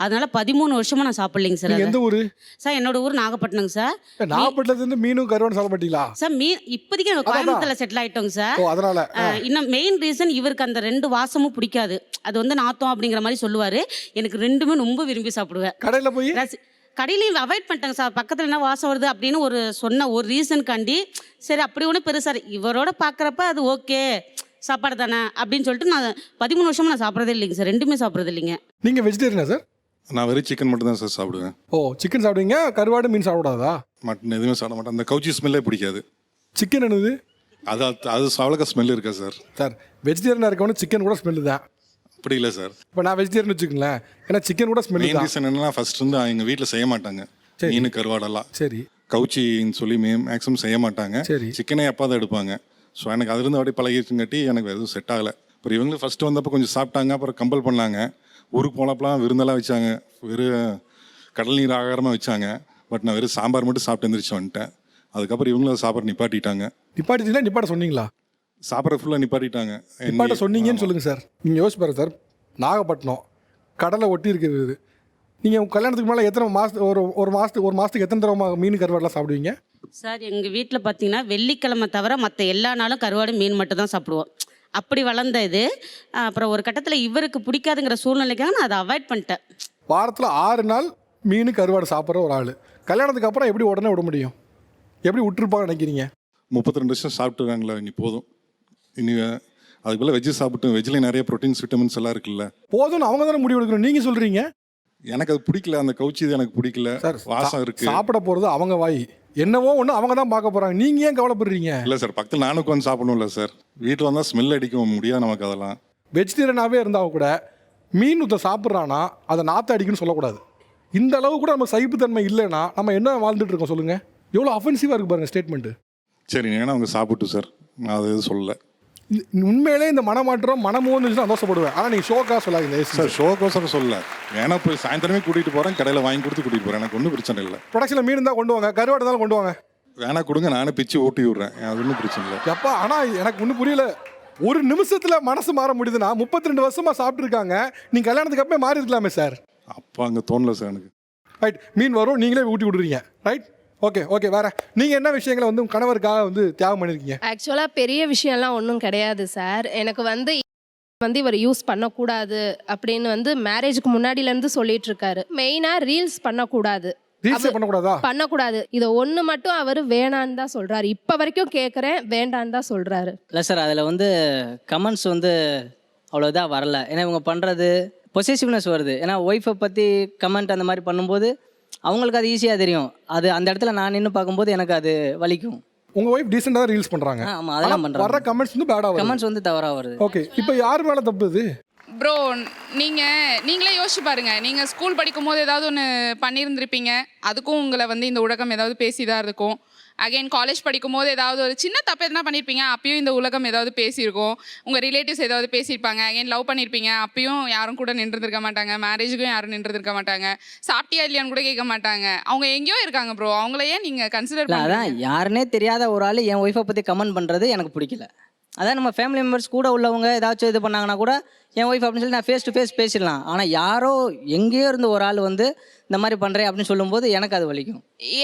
அதனால 13 வருஷமா நான் சாப்பிடலைங்க சார். எந்த ஊர் சார்? என்னோட ஊர் நாகப்பட்டினங்க சார். நாகப்பட்டினத்துல மீனும் கருவாடு சாப்பிட மாட்டீங்களா சார்? இப்போதைக்கு நாங்கள் கோயம்புத்தூர்ல செட்டில் ஆயிட்டோங்க சார். அதனால இன்னும் மெயின் ரீசன் இவருக்கு அந்த 2 வாசமும் பிடிக்காது. அது வந்து நாத்தம் அப்படிங்கிற மாதிரி சொல்லுவாரு. எனக்கு 2மே ரொம்ப விரும்பி சாப்பிடுவேன். கடையில் போய் கடையிலையும் அவாய்ட் பண்ணிட்டாங்க சார். பக்கத்தில் என்ன வாசம் வருது அப்படின்னு சொன்ன ஒரு ரீசனுக்காண்டி சரி அப்படி ஒன்று பெருசார் இவரோட பார்க்குறப்ப அது ஓகே சாப்பாடு தானே அப்படின்னு சொல்லிட்டு நான் 13 வருஷமா நான் சாப்பிட்றதே இல்லைங்க சார். 2மே சாப்பிட்றது இல்லைங்க. நீங்கள் வெஜிடேரியனா சார்? நான் வெறும் சிக்கன் மட்டும் தான் சார் சாப்பிடுவேன். ஓ, சிக்கன் சாப்பிடுவீங்க, கருவாடு மீன் சாப்பிடாதா? மட்டன் எதுவுமே சாப்பிட மாட்டேன். அந்த கவுச்சி ஸ்மெல்லே பிடிக்காது. சிக்கன் என்னது அது அது அவ்வளோக்கா ஸ்மெல் இருக்கா சார்? சார் வெஜிடேரியனாக இருக்கவனு சிக்கன் கூட ஸ்மெல்லு தான். அப்படி இல்லை சார். இப்போ நான் வெஜிடேரியன் வச்சுக்கங்களேன், ஏன்னா சிக்கன் கூட ஸ்மெல் மெயின் தான். ரீசன் என்னன்னா ஃபர்ஸ்ட் வந்து எங்கள் வீட்டில் செய்ய மாட்டாங்க மீன் கருவாடெல்லாம். சரி. கவுச்சின்னு சொல்லி மேக்ஸிமம் செய்ய மாட்டாங்க. சரி. சிக்கனே அப்பா தான் எடுப்பாங்க. ஸோ எனக்கு அதுலேருந்து அப்படியே பழகிச்சுங்காட்டி எனக்கு எதுவும் செட் ஆகலை. அப்புறம் இவங்களும் ஃபஸ்ட்டு வந்தப்போ கொஞ்சம் சாப்பிட்டாங்க, அப்புறம் கம்பல் பண்ணாங்க. ஊருக்கு போனப்பலாம் விருந்தெல்லாம் வச்சாங்க, வெறும் கடல் நீர் ஆகாரமாக வச்சாங்க. பட் நான் வெறும் சாம்பார் மட்டும் சாப்பிட்டு எழுந்திரிச்சு வந்துட்டேன். அதுக்கப்புறம் இவங்களும் சாப்பாடு நிப்பாட்டிட்டாங்க. நிப்பாட்டிட்டீங்களா? நிப்பாட்ட சொன்னீங்களா? சாப்பிட்ற ஃபுல்லாக நிப்பாட்டிட்டாங்க. நிப்பாட்ட சொன்னீங்கன்னு சொல்லுங்கள் சார். நீங்கள் யோசிச்சு பாருங்க சார், நாகப்பட்டினம் கடலை ஒட்டி இருக்கிறது. நீங்கள் உங்கள் கல்யாணத்துக்கு மேலே எத்தனை மாதத்துக்கு ஒரு மாதத்துக்கு எத்தனை தடவை மீன் கருவாடெலாம் சாப்பிடுவீங்க? சார் எங்கள் வீட்டில் பார்த்தீங்கன்னா வெள்ளிக்கிழமை தவிர மற்ற எல்லா நாளும் கருவாடு மீன் மட்டும் தான் சாப்பிடுவோம். அப்படி வளர்ந்த இது. அப்புறம் ஒரு கட்டத்தில் இவருக்கு பிடிக்காதுங்கிற சூழ்நிலைக்காக நான் அதை அவாய்ட் பண்ணிட்டேன். வாரத்தில் 6 நாள் மீன் கருவாடு சாப்பிட்ற ஒரு ஆள் கல்யாணத்துக்கு அப்புறம் எப்படி உடனே விட முடியும்? எப்படி விட்டுருப்பாங்க நினைக்கிறீங்க? 32 வருஷம் சாப்பிட்டுருக்காங்களா, இனி போதும். இனி அதுக்கு போல் வெஜ்ஜு சாப்பிட்டு, வெஜ்ஜில் நிறைய ப்ரோட்டீன்ஸ் விட்டமின்ஸ் எல்லாம் இருக்குல்ல. போதும்னு அவங்க தானே முடிவு எடுக்கணும், நீங்கள் சொல்கிறீங்க. எனக்கு அது பிடிக்கல, அந்த கவுச்சி இது எனக்கு பிடிக்கல. வாசம் இருக்கு. சாப்பிட போகிறது அவங்க வாய், என்னவோ ஒன்று அவங்க தான் பார்க்க போகிறாங்க. நீங்கள் ஏன் கவலைப்படுறீங்க? இல்லை சார், பக்கத்தில் நானும் உட்காந்து சாப்பிடணும்ல சார். வீட்டில் வந்தால் ஸ்மெல் அடிக்க முடியாது நமக்கு. அதெல்லாம் வெஜிடேரியனாகவே இருந்தால் கூட மீன் ஊற்ற சாப்பிட்றான்னா அதை நாற்று அடிக்குன்னு சொல்லக்கூடாது. இந்த அளவு கூட நம்ம சகிப்புத்தன்மை இல்லைன்னா நம்ம என்ன வாழ்ந்துட்டு இருக்கோம் சொல்லுங்கள்? எவ்வளோ அஃபென்சிவாக இருக்குது பாருங்கள் ஸ்டேட்மெண்ட்டு. சரி, ஏன்னா அவங்க சாப்பிட்டு சார், நான் அது எதுவும் சொல்லலை. உண்மையிலே இந்த மனமாற்றம் மனமோ இருந்துச்சுன்னா சந்தோஷப்படுவேன். ஆனால் நீங்கள் ஷோக்காக சொல்லாதீங்க சார். ஷோக்கோசரம் சொல்லல, வேணா போய் சாயந்தரமே கூட்டிகிட்டு போகிறேன், கடையில் வாங்கி கொடுத்து கூட்டிகிட்டு போகிறேன், எனக்கு ஒன்றும் பிரச்சனை இல்லை. ப்ரொடக்ஷனில் மீன் தான் கொண்டு வாங்க, கருவாடு தான் கொண்டு வாங்க. வேணா கொடுங்க, நானே பிச்சு ஓட்டி விட்றேன், அது ஒன்றும் பிரச்சனை இல்லை. எப்பா, ஆனால் எனக்கு ஒன்றும் புரியல. ஒரு நிமிஷத்தில் மனசு மாற முடியுதுன்னா 32 வருஷமாக சாப்பிட்ருக்காங்க. நீங்கள் கல்யாணத்துக்கு அப்பவே மாறி இருக்கலாமே சார். அப்போ அங்கே தோணல சார் எனக்கு. ரைட், மீன் வரும், நீங்களே ஊட்டி விடுறீங்க. Right, okay. வேற நீங்கள் என்ன விஷயங்களை வந்து உங்கள் கணவருக்காக தியாகம் பண்ணியிருக்கீங்க? ஆக்சுவலாக பெரிய விஷயம்லாம் ஒன்றும் கிடையாது சார். எனக்கு வந்து இவர் யூஸ் பண்ணக்கூடாது அப்படின்னு மேரேஜுக்கு முன்னாடியிலேருந்து சொல்லிட்டு இருக்காரு. மெயினாக ரீல்ஸ் பண்ணக்கூடாது. பண்ணக்கூடாது. இதை ஒன்று மட்டும் அவர் வேணான்னு தான் சொல்கிறாரு. இப்போ வரைக்கும் கேட்குறேன், வேண்டான்னு தான் சொல்கிறாரு. இல்லை சார், அதில் கமெண்ட்ஸ் அவ்வளோ இதாக வரல. ஏன்னா இவங்க பண்ணுறது பொசசிவ்னஸ் வருது. ஏன்னா ஒய்ஃபை பற்றி கமெண்ட் அந்த மாதிரி பண்ணும்போது அவங்களுக்கு அது ஈஸியாக தெரியும். அது அந்த இடத்துல நான் நின்று பார்க்கும்போது எனக்கு அது வலிக்கும். உங்கள் ஒய்ஃப் டீசெண்டாக தான் ரீல்ஸ் பண்ணுறாங்க. ஆமாம், அதெல்லாம் பண்ணுறாங்க. வர கமெண்ட்ஸ் பேடாக வருது. கமெண்ட்ஸ் தவறாக வருது. ஓகே, இப்போ யார் மேலே தப்பு இது? ப்ரோ, நீங்களே யோசிச்சு பாருங்க. நீங்கள் ஸ்கூல் படிக்கும் போது ஏதாவது ஒன்று பண்ணியிருந்திருப்பீங்க, அதுக்கும் உங்களை இந்த உலகம் ஏதாவது பேசிதான் இருக்கும். அகைன் காலேஜ் படிக்கும் போது ஏதாவது ஒரு சின்ன தப்பு எதுனா பண்ணியிருப்பீங்க, அப்பயும் இந்த உலகம் ஏதாவது பேசியிருக்கோம். உங்கள் ரிலேட்டிவ்ஸ் ஏதாவது பேசியிருப்பாங்க. அகைன் லவ் பண்ணியிருப்பீங்க, அப்பயும் யாரும் கூட நின்றுருக்க மாட்டாங்க. மேரேஜுக்கும் யாரும் நின்றுருக்க மாட்டாங்க. சாப்பிட்டியா இல்லையான்னு கூட கேட்க மாட்டாங்க. அவங்க எங்கேயோ இருக்காங்க ப்ரோ. அவங்கள ஏன் நீங்கள் கன்சிடர் பண்ணல? அதான் யாருன்னே தெரியாத ஒரு ஆள் என் ஒய்ஃபை பற்றி கமெண்ட் பண்ணுறது எனக்கு பிடிக்கல. அதான் நம்ம ஃபேமிலி மெம்பர்ஸ் கூட உள்ளவங்க ஏதாச்சும் இது பண்ணாங்கன்னா கூட என் ஒய்ஃப் அப்படின்னு சொல்லி நான் ஃபேஸ் டு ஃபேஸ் பேசிடலாம். ஆனால் யாரோ எங்கேயோ இருந்த ஒரு ஆள் இந்த மாதிரி பண்ணுறேன் அப்படின்னு சொல்லும்போது எனக்கு அது வலிக்கும்.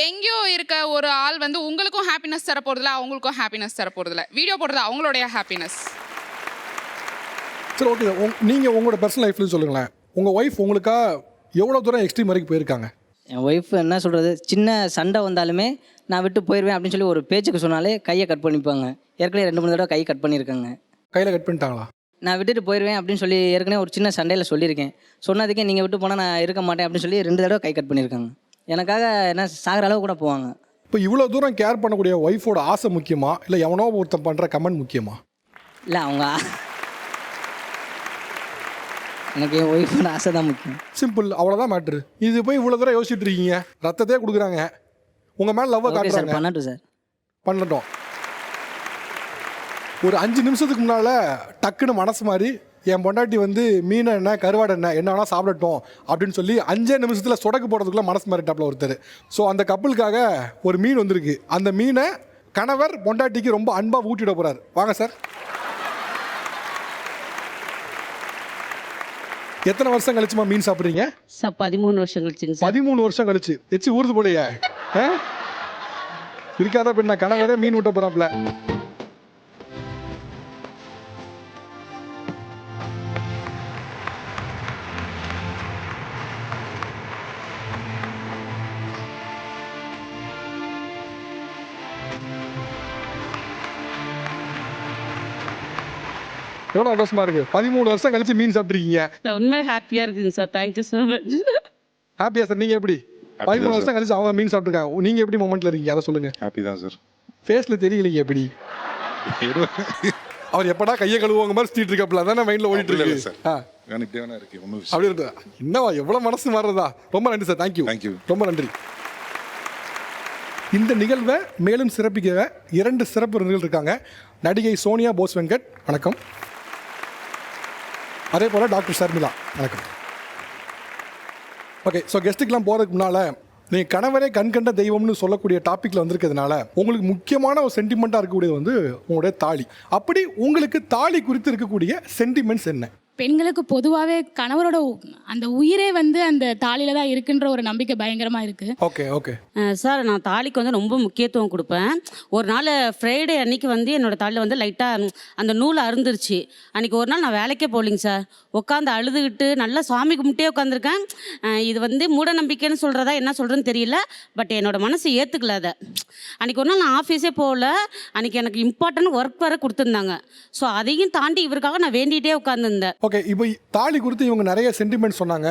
எங்கேயோ இருக்க ஒரு ஆள் உங்களுக்கும் ஹாப்பினஸ் தர போகிறதில்ல, அவங்களுக்கும் ஹாப்பினஸ் தர போகிறதில்ல. வீடியோ போடுறது அவங்களுடைய ஹாப்பினஸ். சரி, ஓகே. நீங்கள் உங்களோட பர்சனல் லைஃப்ல சொல்லுங்களேன். உங்கள் ஒய்ஃப் உங்களுக்கா எவ்வளோ தூரம் எக்ஸ்ட்ரீம் வரைக்கும் போயிருக்காங்க? என் ஒய்ஃப் என்ன சொல்கிறது, சின்ன சண்டை வந்தாலுமே நான் விட்டு போயிடுவேன் அப்படின்னு சொல்லி ஒரு பேச்சுக்கு சொன்னாலே கையை கட் பண்ணிப்பாங்க. ஏற்கனவே 2-3 தடவை கை கட் பண்ணியிருக்காங்க. கையில் கட் பண்ணிட்டாங்களா? நான் விட்டுட்டு போயிடுவேன் அப்படின்னு சொல்லி ஏற்கனவே ஒரு சின்ன சண்டையில் சொல்லியிருக்கேன். சொன்னதுக்கே நீங்கள் விட்டு போனால் நான் இருக்க மாட்டேன் அப்படின்னு சொல்லி 2 தடவை கை கட் பண்ணியிருக்காங்க. எனக்காக என்ன சாகிற அளவு கூட போவாங்க. இப்போ இவ்வளோ தூரம் கேர் பண்ணக்கூடிய ஒய்ஃபோட ஆசை முக்கியமா, இல்லை எவனோ ஒருத்தன் பண்ணுற கமெண்ட் முக்கியமா? இல்லை, அவங்க எனக்கு என் ஒய்ஃபோட ஆசை தான் முக்கியம். சிம்பிள், அவ்வளோதான் மேட்ரு. இது போய் இவ்வளோ தூரம் யோசிச்சுட்டு இருக்கீங்க. ரத்தத்தையே கொடுக்குறாங்க, உங்கள் மேலே லவ்வை காட்டுறாங்க. பண்ணட்டும் சார், பண்ணட்டும். ஒரு 5 நிமிஷத்துக்கு முன்னால் டக்குன்னு மனசு மாதிரி என் பொண்டாட்டி மீன் என்ன கருவாடு என்ன வேணால் சாப்பிடட்டும் அப்படின்னு சொல்லி 5 நிமிஷத்தில் சொடக்கு போடுறதுக்குள்ள மனசு மாறிட்டாப்புல ஒருத்தர். ஸோ அந்த கப்பலுக்காக ஒரு மீன் வந்திருக்கு. அந்த மீனை கணவர் பொண்டாட்டிக்கு ரொம்ப அன்பாக ஊட்டிட போகிறார். வாங்க சார். எத்தனை வருஷம் கழிச்சுமா மீன் சாப்பிட்றீங்க? சார் 13 வருஷம் கழிச்சுங்க சார். 13 வருஷம் கழிச்சு எச்சு ஊறுது போலையே. இருக்காத பெண்ணா கணவரே மீன் ஊட்ட போகிறாப்புல. எவ்வளோ சந்தோஷமா இருக்கு. 13 வருஷம் கழிச்சு மீன் சாப்பிட்ருக்கீங்க. உண்மை ஹாப்பியாக இருக்குங்க சார். Thank you so much. ஹாப்பியா சார்? நீங்கள் எப்படி 13 வருஷம் கழிச்சு அவங்க மீன் சாப்பிட்ருக்காங்க, நீங்கள் எப்படி மொமெண்ட்டில் இருக்கீங்க அதை சொல்லுங்கள். ஹாப்பி தான் சார். ஃபேஸில் தெரியலைங்க எப்படி அவர் எப்படா கையை கழுவுவாங்க மாதிரி சுற்றிட்டு இருக்காப்புல, அதானே மைண்டில் ஓடிட்டு இருக்கு சார். எனக்கு வேணா இருக்கு ஒன்றும் அப்படி இருக்கு. என்னவா எவ்வளோ மனசு மாறுறதா. ரொம்ப நன்றி சார். தேங்க்யூ, ரொம்ப நன்றி. இந்த நிகழ்வை மேலும் சிறப்பிக்க 2 சிறப்பு விருந்திகள் இருக்காங்க. நடிகை சோனியா போஸ் வெங்கட், வணக்கம். அதே போல் டாக்டர் ஷர்மிளா, வணக்கம். ஓகே, ஸோ கெஸ்ட்டுக்கெலாம் போகிறதுக்கு முன்னால் நீங்கள் கணவரே கண்கண்ட தெய்வம்னு சொல்லக்கூடிய டாப்பிக்கில் வந்திருக்கிறதுனால உங்களுக்கு முக்கியமான ஒரு சென்டிமெண்ட்டாக இருக்கக்கூடியது வந்து உங்களுடைய தாலி. அப்படி உங்களுக்கு தாலி குறித்து இருக்கக்கூடிய சென்டிமெண்ட்ஸ் என்ன? பெண்களுக்கு பொதுவாகவே கணவரோட அந்த உயிரே வந்து அந்த தாலியில் தான் இருக்குன்ற ஒரு நம்பிக்கை பயங்கரமாக இருக்குது. ஓகே சார், நான் தாலிக்கு வந்து ரொம்ப முக்கியத்துவம் கொடுப்பேன். ஒரு நாள் ஃப்ரைடே அன்னைக்கு வந்து என்னோடய தாலியில் வந்து லைட்டாக அந்த நூல் அருந்துருச்சு. அன்றைக்கி ஒரு நாள் நான் வேலைக்கே போகலிங்க சார். உட்காந்து அழுதுகிட்டு நல்லா சுவாமி கும்பிட்டே உட்காந்துருக்கேன். இது வந்து மூட நம்பிக்கைன்னு சொல்கிறதா என்ன சொல்கிறேன்னு தெரியல, பட் என்னோடய மனசு ஏற்றுக்கல அதை. அன்றைக்கி ஒரு நாள் நான் ஆஃபீஸே போகல. அன்றைக்கி எனக்கு இம்பார்ட்டன்ட் ஒர்க் வேறு கொடுத்துருந்தாங்க. ஸோ அதையும் தாண்டி இவருக்காக நான் வேண்டிகிட்டே உட்காந்துருந்தேன். ஓகே, இப்போ தாலி குறித்து இவங்க நிறைய சென்டிமெண்ட் சொன்னாங்க,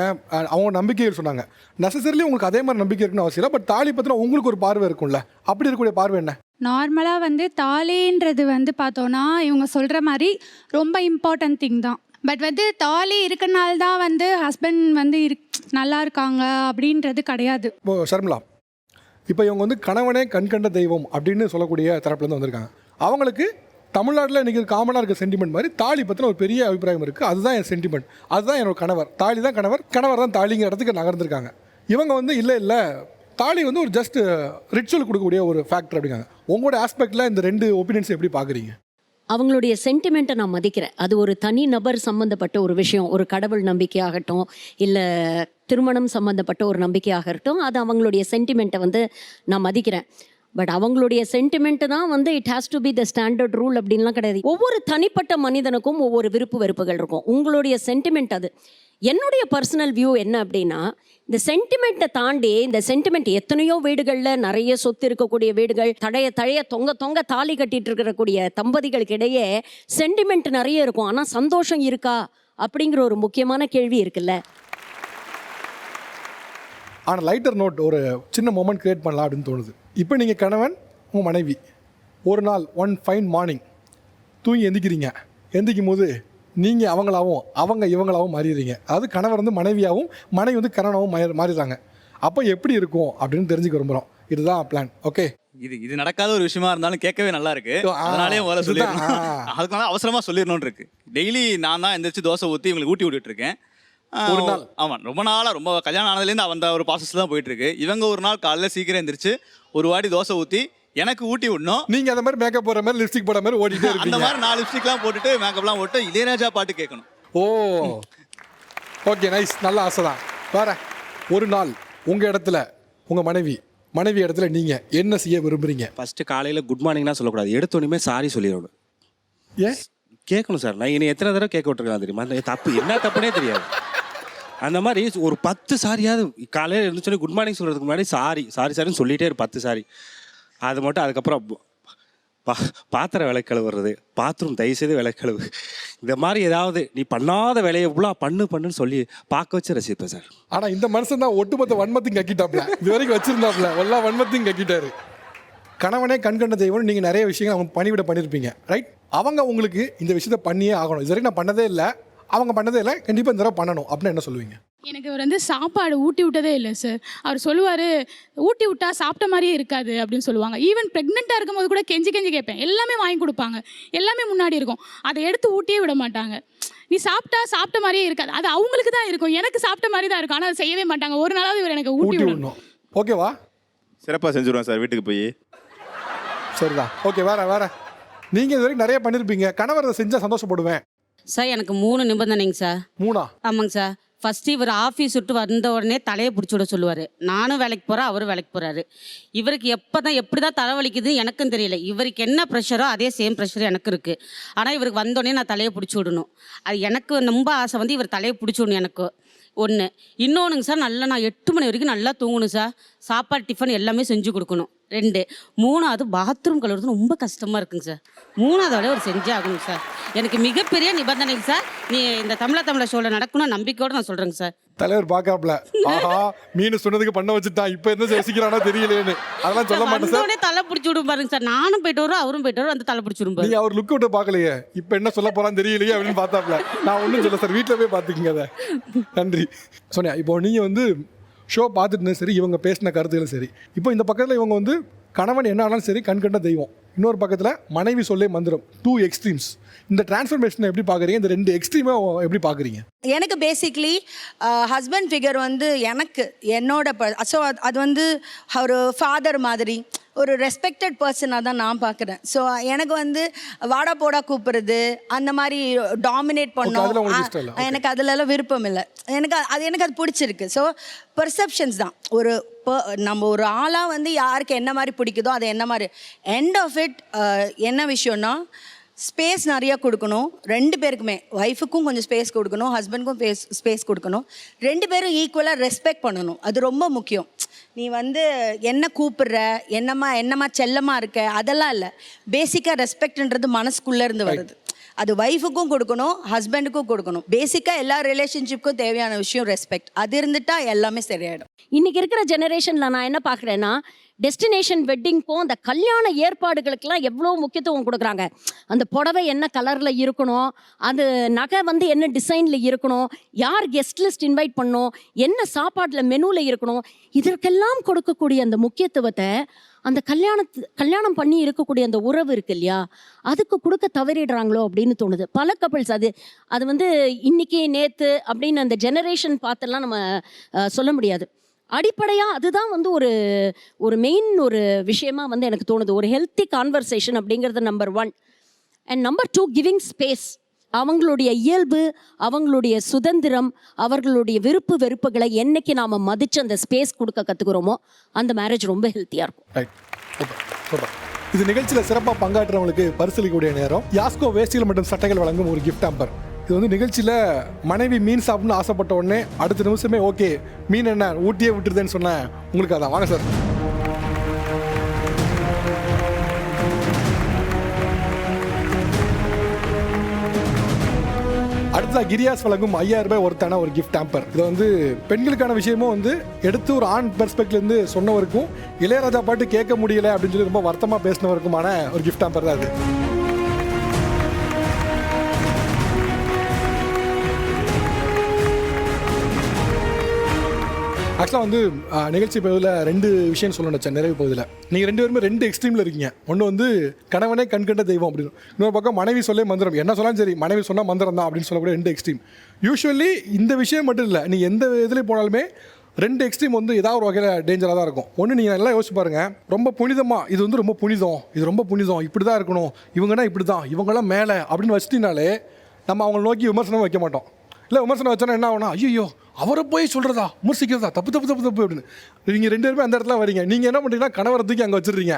அவங்க நம்பிக்கைகள் சொன்னாங்க. நெசசரிலி உங்களுக்கு அதே மாதிரி நம்பிக்கை இருக்குன்னு அவசியம் இல்லை, பட் தாலி பற்றின உங்களுக்கு ஒரு பார்வை இருக்கும்ல, அப்படி இருக்கக்கூடிய பார்வை என்ன? நார்மலாக வந்து தாலின்றது வந்து பார்த்தோன்னா இவங்க சொல்கிற மாதிரி ரொம்ப இம்பார்ட்டன்ட் திங் தான். பட் வந்து தாலி இருக்கனால தான் வந்து ஹஸ்பண்ட் வந்து நல்லா இருக்காங்க அப்படின்றது கிடையாது. இப்போ ஷர்மிளா, இப்போ இவங்க வந்து கணவனே கண்கண்ட தெய்வம் அப்படின்னு சொல்லக்கூடிய தரப்புலேருந்து வந்திருக்காங்க. அவங்களுக்கு தமிழ்நாட்டில் இன்றைக்கி காமனாக இருக்க சென்டிமெண்ட் மாதிரி தாலி பற்றின ஒரு பெரிய அபிப்பிராயம் இருக்குது. அதுதான் என் சென்டிமெண்ட், அதுதான் என்னோட கணவர், தாலி தான் கணவர் தான் தாலிங்கிற இடத்துக்கு நகர்ந்துருக்காங்க. இவங்க வந்து இல்லை தாலி வந்து ஒரு ஜஸ்ட் ரிச்சுவல் கொடுக்கக்கூடிய ஒரு ஃபேக்டர் அப்படிங்காங்க. உங்களோட ஆஸ்பெக்டில் இந்த 2 ஒப்பீனியன்ஸ் எப்படி பார்க்குறீங்க? அவங்களுடைய சென்டிமெண்ட்டை நான் மதிக்கிறேன். அது ஒரு தனி நபர் சம்மந்தப்பட்ட ஒரு விஷயம், ஒரு கடவுள் நம்பிக்கையாகட்டும் இல்லை திருமணம் சம்மந்தப்பட்ட ஒரு நம்பிக்கையாகட்டும், அது அவங்களுடைய சென்டிமெண்ட்டை வந்து நான் மதிக்கிறேன். பட் அவங்களுடைய சென்டிமெண்ட்டு தான் வந்து it has to be the standard rule அப்படின்லாம் கிடையாது. ஒவ்வொரு தனிப்பட்ட மனிதனுக்கும் ஒவ்வொரு விருப்பு வெறுப்புகள் இருக்கும். உங்களுடைய சென்டிமெண்ட் அது. என்னுடைய பர்சனல் வியூ என்ன அப்படின்னா, இந்த சென்டிமெண்ட்டை தாண்டி இந்த சென்டிமெண்ட் எத்தனையோ வீடுகளில் நிறைய சொத்து இருக்கக்கூடிய வீடுகள், தழைய தொங்க தாலி கட்டிட்டு இருக்கக்கூடிய தம்பதிகளுக்கு இடையே சென்டிமெண்ட் நிறைய இருக்கும். ஆனால் சந்தோஷம் இருக்கா அப்படிங்கிற ஒரு முக்கியமான கேள்வி இருக்குல்ல. ஆனால் லைட்டர் நோட் ஒரு சின்ன மொமெண்ட் க்ரியேட் பண்ணலாம் அப்படின்னு தோணுது. இப்போ நீங்கள் கணவன் உங்கள் மனைவி ஒரு நாள் ஒன் ஃபைன் மார்னிங் தூங்கி எந்திக்கும் போது நீங்கள் அவங்க இவங்களாகவும் மாறிடுறீங்க. அதாவது கணவர் வந்து மனைவியாகவும் மனைவி வந்து கணவனாகவும் மாறிடுறாங்க. அப்போ எப்படி இருக்கும் அப்படின்னு தெரிஞ்சுக்க விரும்புகிறோம். இதுதான் பிளான். ஓகே, இது நடக்காத ஒரு விஷயமா இருந்தாலும் கேட்கவே நல்லா இருக்கு. அதனாலே முதல்ல சொல்லிடணும், அதுக்கான அவசரமா சொல்லிடணும்னு இருக்கு. டெய்லி நான் தான் எந்திரிச்சு தோசை ஊற்றி இவங்களுக்கு ஊட்டி விட்டுட்டு இருக்கேன். ஒரு நாள் ஆமாம், ரொம்ப நாளாக ரொம்ப கல்யாணம் ஆனதுலேருந்து அந்த ஒரு ப்ராசஸ் தான் போயிட்டு இருக்கு. இவங்க ஒரு நாள் காலையில் சீக்கிரம் எந்திரிச்சு ஒரு வாட்டி தோசை ஊற்றி எனக்கு ஊட்டி விடணும். நீங்கள் அந்த மாதிரி மேக்கப் போடுற மாதிரி லிப்ஸ்டிக் போடுற மாதிரி ஓடிட்டே இருப்பீங்க. அந்த மாதிரி 4 லிப்ஸ்டிக்லாம் போட்டுட்டு மேக்கப்லாம் போட்டு இளையராஜா பாட்டு கேட்கணும். ஓகே, நைஸ், நல்ல ஆசை தான். வேற ஒரு நாள் உங்கள் இடத்துல உங்கள் மனைவி இடத்துல நீங்கள் என்ன செய்ய விரும்புகிறீங்க? ஃபஸ்ட்டு காலையில் குட் மார்னிங்னா சொல்லக்கூடாது, எடுத்தோடனே சாரி சொல்லிடணும். ஏன் கேட்கணும் சார்? நான் என்னை எத்தனை தடவை கேட்க விட்டுருக்கேன் தெரியுமா? அந்த தப்பு என்ன தப்புனே தெரியாது. அந்த மாதிரி ஒரு 10 சாரியாவது காலையில் இருந்துச்சு குட் மார்னிங் சொல்கிறதுக்கு முன்னாடி சாரின்னு சொல்லிகிட்டே 10 சாரி. அது மட்டும். அதுக்கப்புறம் பாத்திரம் விளக்கழுவுறது, பாத்ரூம் தயவுசெய்து விளக்கழுவு, இந்த மாதிரி ஏதாவது நீ பண்ணாத வேலையை ஃபுல்லாக பண்ணுன்னு சொல்லி பார்க்க வச்சு ரசிப்பேன் சார். ஆனால் இந்த மனுஷன் தான் ஒட்டுமொத்த வன்மத்தையும் கக்கிட்டாப்ல, இது வரைக்கும் வச்சிருந்தாப்ல எல்லா வன்மத்தையும் கக்கிட்டாரு. கணவனே கண்கண்ட தெய்வம், நீங்கள் நிறைய விஷயங்கள் அவங்க பணிவிட பண்ணியிருப்பீங்க, ரைட்? அவங்க உங்களுக்கு இந்த விஷயத்த பண்ணியே ஆகணும், இது வரைக்கும் நான் பண்ணதே இல்லை, அவங்க பண்ணதே இல்லை, கண்டிப்பாக இந்த தடவை பண்ணணும் அப்படின்னு என்ன சொல்லுவீங்க? எனக்கு அவர் வந்து சாப்பாடு ஊட்டி விட்டதே இல்லை சார். அவர் சொல்லுவார், ஊட்டி விட்டா சாப்பிட்ட மாதிரியே இருக்காது அப்படின்னு சொல்லுவாங்க. ஈவன் ப்ரெக்னெண்ட்டாக இருக்கும்போது கூட கெஞ்சி கேட்பேன், எல்லாமே வாங்கி கொடுப்பாங்க, எல்லாமே முன்னாடி இருக்கும், அதை எடுத்து ஊட்டியே விட மாட்டாங்க. நீ சாப்பிட்ட மாதிரியே இருக்காது, அது அவங்களுக்கு தான் இருக்கும், எனக்கு சாப்பிட்ட மாதிரி தான் இருக்கும், ஆனால் அதை செய்யவே மாட்டாங்க. ஒரு நாளாவது இவர் எனக்கு ஊட்டி விடணும். ஓகேவா? சிறப்பாக செஞ்சுருவேன் சார் வீட்டுக்கு போய். சரிதான். ஓகே, வேற நீங்கள் இது வரைக்கும் நிறைய பண்ணியிருப்பீங்க, கணவர் அதை செஞ்சால் சந்தோஷப்படுவேன் சார். எனக்கு 3 நிபந்தனைங்க சார். 3? ஆமாங்க சார். ஃபஸ்ட்டு இவர் ஆஃபீஸ் விட்டு வந்த உடனே தலையை பிடிச்சி விட சொல்லுவார். நானும் வேலைக்கு போகிறேன், அவரும் வேலைக்கு போகிறாரு. இவருக்கு எப்படி தான் தலைவலிக்குதுன்னு எனக்கும் தெரியல. இவருக்கு என்ன ப்ரெஷரோ அதே சேம் ப்ரெஷர் எனக்கு இருக்குது. ஆனால் இவருக்கு வந்தோடனே நான் தலையை பிடிச்சி விடணும். அது எனக்கு ரொம்ப ஆசை வந்து இவர் தலையை பிடிச்சி விடணும் எனக்கு. ஒன்று. இன்னொன்றுங்க சார், நல்லா நான் 8 மணி வரைக்கும் நல்லா தூங்கணும் சார். சாப்பாடு டிஃபன் எல்லாமே செஞ்சு கொடுக்கணும் 2. 3வது பாத்ரூம் கழுவுறது ரொம்ப கஷ்டமாக இருக்குங்க சார். 3வது வேலையை ஒரு செஞ்சே ஆகணும் சார். எனக்கு மிகப்பெரிய நிபந்தனைங்க சார். நீ இந்த தமிழா ஷோவில் நடக்கணும் நம்பிக்கையோடு நான் சொல்கிறேங்க சார். தலைவர் பார்க்காப்ல ஆஹா மீன் சொன்னதுக்கு பண்ண வச்சுட்டான் இப்போ என்ன யோசிக்கிறானோ தெரியலையேன்னு அதெல்லாம் சொல்ல மாட்டேன் சார். தலை பிடிச்சி விடும் பாருங்க சார். நானும் போயிட்டு வரும் அவரும் போயிட்டு வரும் அந்த தலை பிடிச்சி விடும். நீங்க அவர் லுக் விட்டு பார்க்கலையே இப்போ என்ன சொல்ல போறான்னு தெரியலையே அப்படின்னு பார்த்தாப்ல. நான் ஒன்றும் சொல்ல சார், வீட்டில் போய் பார்த்துக்குங்க அதை. நன்றி சோனியா. இப்போ நீங்கள் வந்து ஷோ பார்த்துட்டு இருந்தேன் சரி, இவங்க பேசின கருத்துகளும் சரி. இப்போ இந்த பக்கத்தில் இவங்க வந்து கணவன் என்ன ஆனாலும் சரி கண்கண்ட தெய்வம், இன்னொரு பக்கத்தில் மனைவி சொல்லே மந்திரம், 2 எக்ஸ்ட்ரீம்ஸ். இந்த டிரான்ஸ்ஃபர்மேஷனை எப்படி பார்க்குறீங்க? இந்த 2 எக்ஸ்ட்ரீமை எப்படி பார்க்குறீங்க? எனக்கு பேசிக்லி ஹஸ்பண்ட் ஃபிகர் வந்து எனக்கு என்னோட ஸோ அது வந்து ஒரு ஃபாதர் மாதிரி ஒரு ரெஸ்பெக்டட் பர்சனாக தான் நான் பார்க்குறேன். ஸோ எனக்கு வந்து வாடா போடா கூப்பிட்றது அந்த மாதிரி டாமினேட் பண்ணோம் எனக்கு அதுலலாம் விருப்பம் இல்லை. எனக்கு அது பிடிச்சிருக்கு. ஸோ பெர்செப்ஷன்ஸ் தான். நம்ம ஒரு ஆளாக வந்து யாருக்கு என்ன மாதிரி பிடிக்குதோ அது என்ன மாதிரி எண்ட் ஆஃப் இட் என்ன விஷயம்னா ஸ்பேஸ் நிறையா கொடுக்கணும் 2 பேருக்குமே. ஒய்ஃபுக்கும் கொஞ்சம் ஸ்பேஸ் கொடுக்கணும், ஹஸ்பண்டுக்கும் ஸ்பேஸ் கொடுக்கணும். 2 பேரும் ஈக்குவலாக ரெஸ்பெக்ட் பண்ணணும். அது ரொம்ப முக்கியம். நீ வந்து என்ன கூப்பிடுற, என்னம்மா செல்லமாக இருக்க, அதெல்லாம் இல்லை. பேசிக்காக ரெஸ்பெக்ட்ன்றது மனசுக்குள்ளே இருந்து வருது. அது ஒய்ஃபுக்கும் கொடுக்கணும், ஹஸ்பண்டுக்கும் கொடுக்கணும். பேசிக்காக எல்லா ரிலேஷன்ஷிப்புக்கும் தேவையான விஷயம் ரெஸ்பெக்ட். அது இருந்துட்டா எல்லாமே சரியாயிடும். இன்னைக்கு இருக்கிற ஜெனரேஷனில் நான் என்ன பார்க்குறேன்னா, டெஸ்டினேஷன் வெட்டிங்க்கும் அந்த கல்யாண ஏற்பாடுகளுக்கெல்லாம் எவ்வளோ முக்கியத்துவம் கொடுக்குறாங்க. அந்த புடவை என்ன கலரில் இருக்கணும், அது நகை வந்து என்ன டிசைனில் இருக்கணும், யார் கெஸ்ட் லிஸ்ட் இன்வைட் பண்ணணும், என்ன சாப்பாட்டில் மெனுவில் இருக்கணும், இதற்கெல்லாம் கொடுக்கக்கூடிய அந்த முக்கியத்துவத்தை அந்த கல்யாணம் பண்ணி இருக்கக்கூடிய அந்த உறவு இருக்கு இல்லையா, அதுக்கு கொடுக்க தவறிடுறாங்களோ அப்படின்னு தோணுது. பல கப்பிள்ஸ் அது வந்து இன்னைக்கு நேற்று அப்படின்னு அந்த ஜெனரேஷன் பார்த்துலாம் நம்ம சொல்ல முடியாது. அடிப்படையாக அதுதான் வந்து ஒரு மெயின் ஒரு விஷயமா வந்து எனக்கு தோணுது. ஒரு ஹெல்த்தி கான்வர்சேஷன் அப்படிங்கிறது number 1. And number 2 giving space. அவங்களுடைய இயல்பு, அவங்களுடைய சுதந்திரம், அவர்களுடைய விருப்பு வெறுப்புகளை என்னைக்கு நாம் மதித்து அந்த ஸ்பேஸ் கொடுக்க கற்றுக்குறோமோ அந்த மேரேஜ் ரொம்ப ஹெல்த்தியாக இருக்கும். ரைட். இது நிகழ்ச்சியில் சிறப்பாக பங்காற்றுறவங்களுக்கு பரிசீலிக்கக்கூடிய நேரம். யாஸ்கோ வேஷ்டிகள் மற்றும் சட்டைகள் வழங்கும் ஒரு கிஃப்ட் ஹாம்பர். இது வந்து நிகழ்ச்சியில் மனைவி மீன் சாப்பிட்ணுன்னு ஆசைப்பட்ட உடனே அடுத்த நிமிஷமே ஓகே மீன் என்ன ஊட்டியே விட்டுருதுன்னு சொன்னேன். உங்களுக்கு அதான் வாங்க சார். அடுத்ததாக கிரியாஸ் வழங்கும் 5000 ரூபாய் ஒருத்தான ஒரு கிஃப்ட் ஹாம்பர். இது வந்து பெண்களுக்கான விஷயமும் வந்து எடுத்து ஒரு ஆண் பெர்ஸ்பெக்ட்லேருந்து சொன்னவருக்கும் இளையராஜா பாட்டு கேட்க முடியல அப்படின்னு சொல்லி ரொம்ப வருத்தமாக பேசினவருக்குமான ஒரு கிஃப்ட் ஹாம்பர் தான் அது. ஆக்சுவலாக வந்து நிகழ்ச்சி பகுதியில் 2 விஷயம் சொல்ல நினச்சேன் நிறைவு பகுதியில். நீங்கள் 2 பேருமே 2 எக்ஸ்ட்ரீமில் இருக்கீங்க. ஒன்று வந்து கணவனே கண்கண்ட தெய்வம் அப்படின்னு, இன்னொரு பக்கம் மனைவி சொல்லே மந்திரம். என்ன சொன்னாலும் சரி மனைவி சொன்னால் மந்திரம் தான் அப்படின்னு சொல்லக்கூடிய 2 எக்ஸ்ட்ரீம். யூஸ்வலி இந்த விஷயம் மட்டும் இல்லை, நீங்கள் எந்த இதுலேயும் போனாலுமே 2 எக்ஸ்ட்ரீம் வந்து ஏதாவது ஒரு வகையில் டேஞ்சராக தான் இருக்கும். ஒன்று நீங்கள் நல்லா யோசிச்சு பாருங்கள், ரொம்ப புனிதமாக இது வந்து ரொம்ப புனிதம், இது ரொம்ப புனிதம், இப்படி தான் இருக்கணும், இவங்கன்னா இப்படி தான், இவங்கெல்லாம் மேலே அப்படின்னு வச்சிட்டினாலே நம்ம அவங்களை நோக்கி விமர்சனம் வைக்க மாட்டோம். இல்லை விமர்சனம் வச்சோன்னா என்ன ஆகுனா, ஐயோ அவரை போய் சொல்கிறதா, விமர்சிக்கிறதா, தப்பு அப்படின்னு நீங்கள் 2 பேருமே அந்த இடத்துல வரீங்க. நீங்கள் என்ன பண்ணுறீங்கன்னா கணவரை தூக்கி அங்கே வச்சுருறீங்க.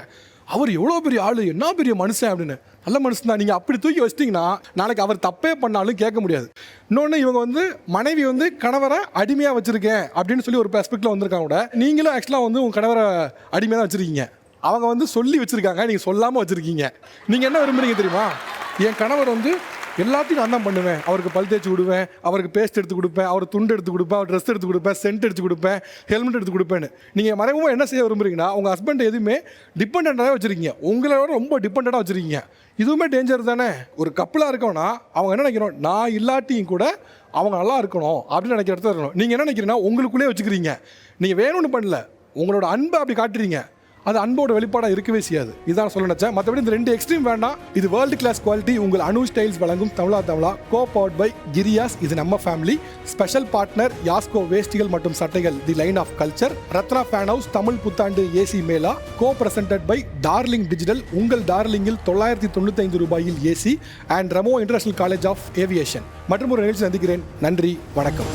அவர் எவ்வளோ பெரிய ஆள், என்ன பெரிய மனுஷன் அப்படின்னு. நல்ல மனுஷன் தான். நீங்கள் அப்படி தூக்கி வச்சிட்டிங்கன்னா நாளைக்கு அவர் தப்பே பண்ணாலும் கேட்க முடியாது. இன்னொன்று இவங்க வந்து மனைவி வந்து கணவரை அடிமையாக வச்சுருக்கேன் அப்படின்னு சொல்லி ஒரு பெர்ஸ்பெக்டில் வந்திருக்காங்க கூட. நீங்களும் ஆக்சுவலாக வந்து உங்கள் கணவரை அடிமையாக தான் வச்சுருக்கீங்க. அவங்க வந்து சொல்லி வச்சுருக்காங்க, நீங்கள் சொல்லாமல் வச்சுருக்கீங்க. நீங்கள் என்ன விரும்புகிறீங்க தெரியுமா? என் கணவர் வந்து எல்லாத்தையும் நான் தான் பண்ணுவேன். அவருக்கு பல் தேய்ச்சி விடுவேன், அவருக்கு பேஸ்ட் எடுத்து கொடுப்பேன், அவர் துண்டு எடுத்து கொடுப்பேன், அவர் ட்ரெஸ் எடுத்து கொடுப்பேன், சென்ட் எடுத்து கொடுப்பேன், ஹெல்மெட் எடுத்து கொடுப்பேன்னு. நீங்கள் மறைமுகமாக என்ன செய்ய விரும்புறீங்கன்னா உங்கள் ஹஸ்பண்ட் எதுவுமே டிபெண்டாக வச்சுருக்கீங்க, உங்களோட ரொம்ப டிபெண்டாக வச்சுருக்கீங்க. இதுவுமே டேஞ்சர் தானே. ஒரு கப்பலாக இருக்கோன்னா அவங்க என்ன நினைக்கிறோம், நான் இல்லாட்டியும் கூட அவங்க நல்லா இருக்கணும் அப்படின்னு நினைக்கிற இடத்துல இருக்கணும். நீங்கள் என்ன நினைக்கிறீங்கன்னா உங்களுக்குள்ளே வச்சுக்கிறீங்க. நீங்கள் வேணும்னு பண்ணல, உங்களோட அன்பை அப்படி காட்டுறீங்க. அது அன்போட வெளிப்பாடாக இருக்கவே செய்யாது. இதான் சொல்ல நினச்சேன். மற்றபடி இந்த 2 எக்ஸ்ட்ரீம் வேண்டாம். இது வேர்ல்டு கிளாஸ் குவாலிட்டி. உங்கள் அனு ஸ்டைல்ஸ் வழங்கும் தமிழா கோ பவர்ட் பை கிரியாஸ். இது நம்ம ஃபேமிலி. ஸ்பெஷல் பார்ட்னர் யாஸ்கோ வேஷ்டிகள் மற்றும் சட்டைகள், the line of culture. Ratna fan house, Tamil புத்தாண்டு AC mela. Co presented by darling digital. உங்கள் டார்லிங்கில் 995 ரூபாயில் AC. And Remo international college of aviation. மற்றும் ஒரு நிகழ்ச்சி சந்திக்கிறேன். நன்றி, வணக்கம்.